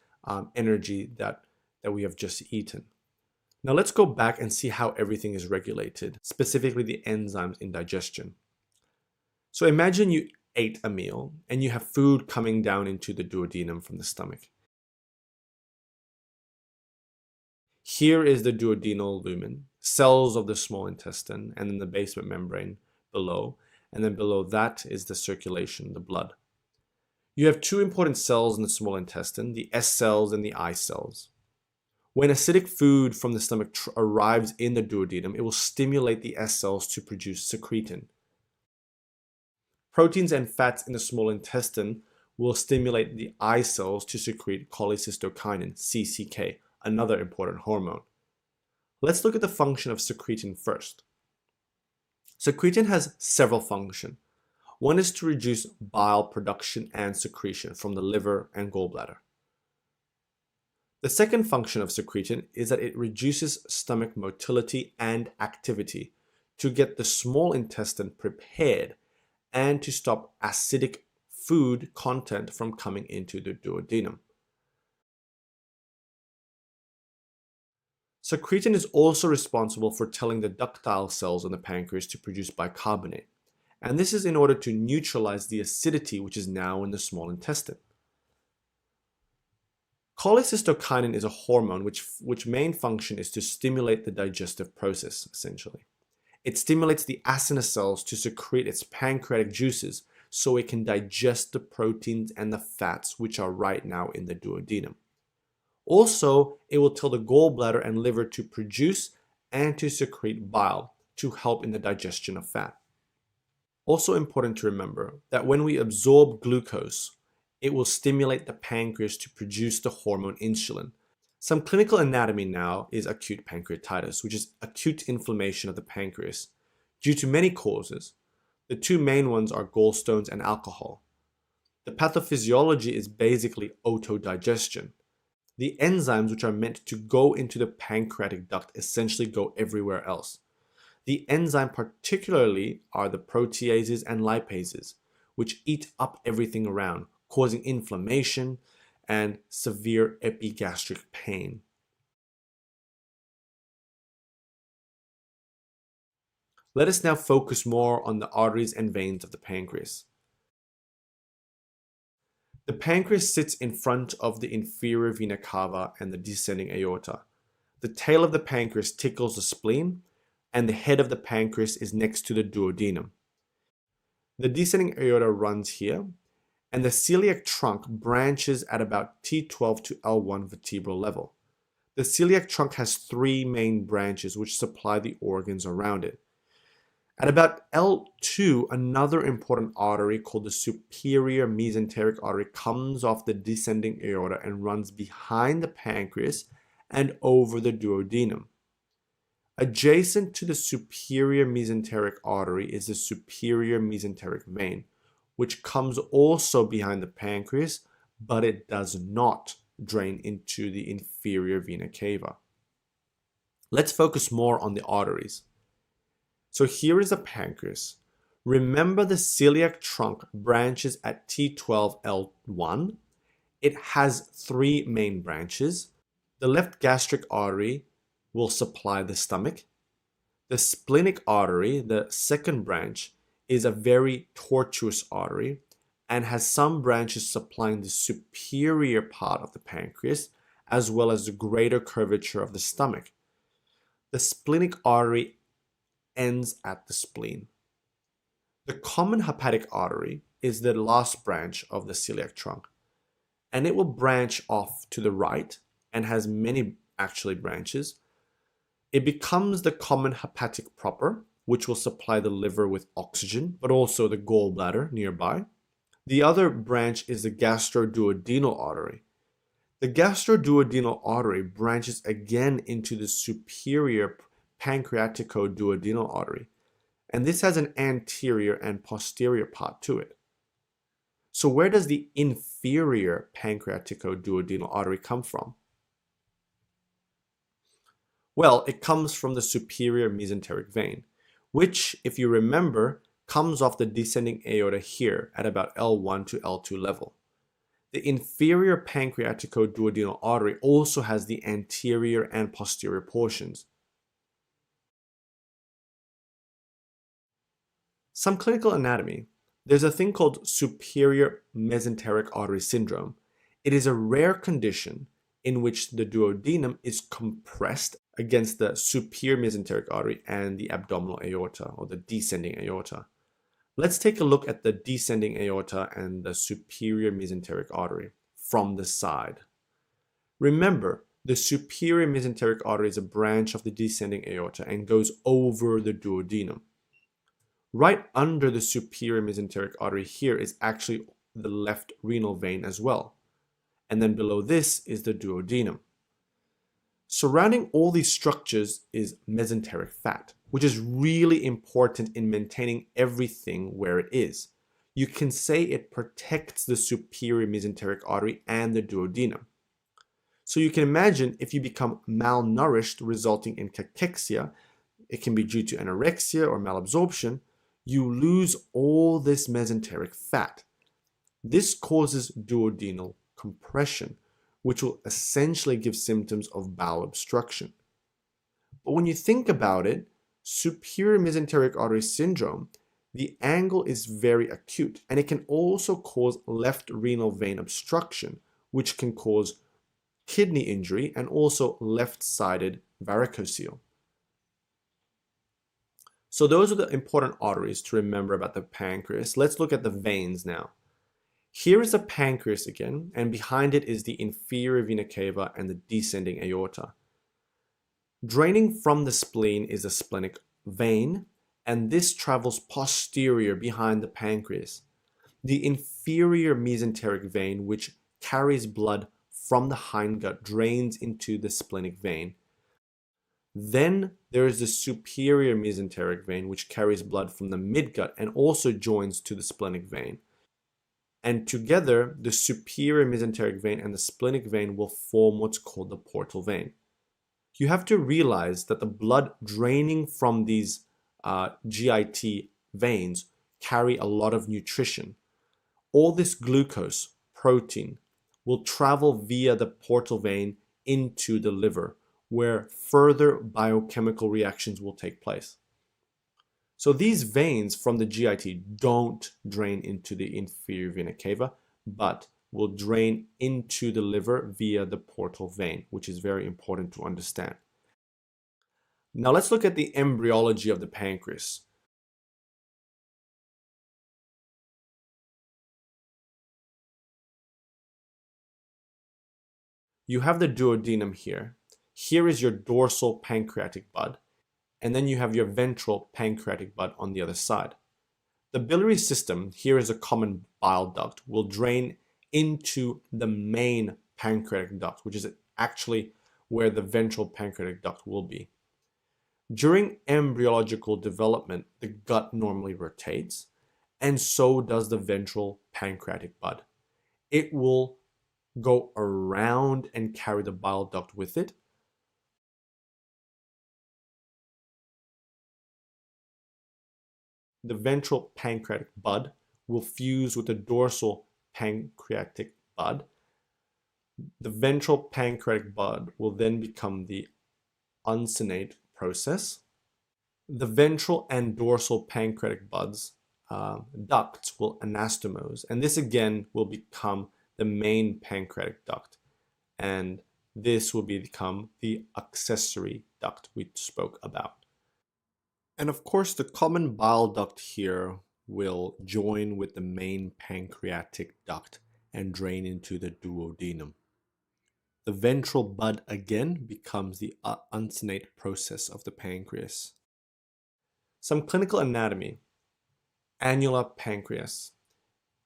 energy that we have just eaten. Now let's go back and see how everything is regulated, specifically the enzymes in digestion. So imagine you ate a meal and you have food coming down into the duodenum from the stomach. Here is the duodenal lumen, cells of the small intestine, and then the basement membrane below, and then below that is the circulation, the blood. You have two important cells in the small intestine, the S cells and the I cells. When acidic food from the stomach arrives in the duodenum, it will stimulate the S cells to produce secretin. Proteins and fats in the small intestine will stimulate the I cells to secrete cholecystokinin, CCK, another important hormone. Let's look at the function of secretin first. Secretin has several functions. One is to reduce bile production and secretion from the liver and gallbladder. The second function of secretin is that it reduces stomach motility and activity to get the small intestine prepared and to stop acidic food content from coming into the duodenum. Secretin is also responsible for telling the ductile cells in the pancreas to produce bicarbonate, and this is in order to neutralize the acidity which is now in the small intestine. Cholecystokinin is a hormone which main function is to stimulate the digestive process, essentially. It stimulates the acinar cells to secrete its pancreatic juices so it can digest the proteins and the fats which are right now in the duodenum. Also, it will tell the gallbladder and liver to produce and to secrete bile to help in the digestion of fat. Also important to remember that when we absorb glucose, it will stimulate the pancreas to produce the hormone insulin. Some clinical anatomy now is acute pancreatitis, which is acute inflammation of the pancreas due to many causes. The two main ones are gallstones and alcohol. The pathophysiology is basically autodigestion. The enzymes which are meant to go into the pancreatic duct essentially go everywhere else. The enzyme particularly are the proteases and lipases, which eat up everything around, causing inflammation and severe epigastric pain. Let us now focus more on the arteries and veins of the pancreas. The pancreas sits in front of the inferior vena cava and the descending aorta. The tail of the pancreas tickles the spleen, and the head of the pancreas is next to the duodenum. The descending aorta runs here, and the celiac trunk branches at about T12 to L1 vertebral level. The celiac trunk has three main branches which supply the organs around it. At about L2, another important artery called the superior mesenteric artery comes off the descending aorta and runs behind the pancreas and over the duodenum. Adjacent to the superior mesenteric artery is the superior mesenteric vein, which comes also behind the pancreas, but it does not drain into the inferior vena cava. Let's focus more on the arteries. So here is the pancreas. Remember the celiac trunk branches at T12L1. It has three main branches. The left gastric artery will supply the stomach. The splenic artery, the second branch, is a very tortuous artery and has some branches supplying the superior part of the pancreas as well as the greater curvature of the stomach. The splenic artery ends at the spleen. The common hepatic artery is the last branch of the celiac trunk, and it will branch off to the right and has many branches. It becomes the common hepatic proper which will supply the liver with oxygen, but also the gallbladder nearby. The other branch is the gastroduodenal artery. The gastroduodenal artery branches again into the superior pancreaticoduodenal artery, and this has an anterior and posterior part to it. So where does the inferior pancreaticoduodenal artery come from? Well, it comes from the superior mesenteric vein, which, if you remember, comes off the descending aorta here at about L1 to L2 level. The inferior pancreaticoduodenal artery also has the anterior and posterior portions. Some clinical anatomy. There's a thing called superior mesenteric artery syndrome. It is a rare condition in which the duodenum is compressed against the superior mesenteric artery and the abdominal aorta, or the descending aorta. Let's take a look at the descending aorta and the superior mesenteric artery from the side. Remember, the superior mesenteric artery is a branch of the descending aorta and goes over the duodenum. Right under the superior mesenteric artery here is actually the left renal vein as well. And then below this is the duodenum. Surrounding all these structures is mesenteric fat, which is really important in maintaining everything where it is. You can say it protects the superior mesenteric artery and the duodenum. So you can imagine if you become malnourished, resulting in cachexia, it can be due to anorexia or malabsorption, you lose all this mesenteric fat. This causes duodenal compression, which will essentially give symptoms of bowel obstruction. But when you think about it, superior mesenteric artery syndrome, the angle is very acute, and it can also cause left renal vein obstruction, which can cause kidney injury and also left-sided varicocele. So those are the important arteries to remember about the pancreas. Let's look at the veins now. Here is the pancreas again, and behind it is the inferior vena cava and the descending aorta. Draining from the spleen is the splenic vein, and this travels posterior behind the pancreas. The inferior mesenteric vein, which carries blood from the hindgut, drains into the splenic vein. Then there is the superior mesenteric vein, which carries blood from the midgut and also joins to the splenic vein. And together, the superior mesenteric vein and the splenic vein will form what's called the portal vein. You have to realize that the blood draining from these GIT veins carry a lot of nutrition. All this glucose, protein, will travel via the portal vein into the liver, where further biochemical reactions will take place. So these veins from the GIT don't drain into the inferior vena cava, but will drain into the liver via the portal vein, which is very important to understand. Now let's look at the embryology of the pancreas. You have the duodenum here. Here is your dorsal pancreatic bud, and then you have your ventral pancreatic bud on the other side. The biliary system, here is a common bile duct, will drain into the main pancreatic duct, which is actually where the ventral pancreatic duct will be. During embryological development, the gut normally rotates, and so does the ventral pancreatic bud. It will go around and carry the bile duct with it. The ventral pancreatic bud will fuse with the dorsal pancreatic bud. The ventral pancreatic bud will then become the uncinate process. The ventral and dorsal pancreatic buds ducts will anastomose, and this again will become the main pancreatic duct, and this will become the accessory duct we spoke about. And of course, the common bile duct here will join with the main pancreatic duct and drain into the duodenum. The ventral bud again becomes the uncinate process of the pancreas. Some clinical anatomy. Annular pancreas.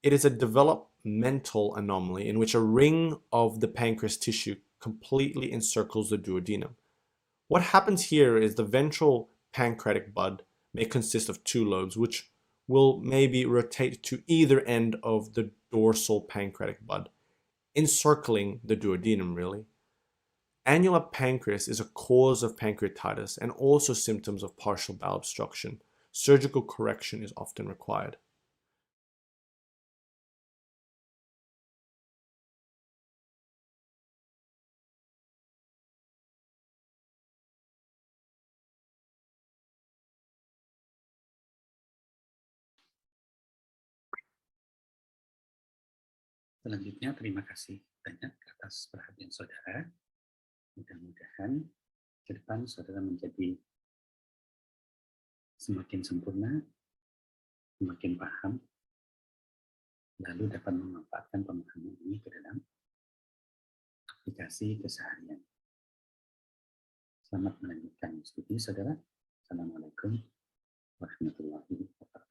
It is a developmental anomaly in which a ring of the pancreas tissue completely encircles the duodenum. What happens here is the ventral pancreatic bud may consist of two lobes, which will maybe rotate to either end of the dorsal pancreatic bud, encircling the duodenum really. Annular pancreas is a cause of pancreatitis and also symptoms of partial bowel obstruction. Surgical correction is often required. Selanjutnya, terima kasih banyak atas perhatian saudara. Mudah-mudahan ke depan saudara menjadi semakin sempurna, semakin paham, lalu dapat memanfaatkan pemahaman ini ke dalam aplikasi keseharian. Selamat melanjutkan studi saudara. Assalamualaikum warahmatullahi wabarakatuh.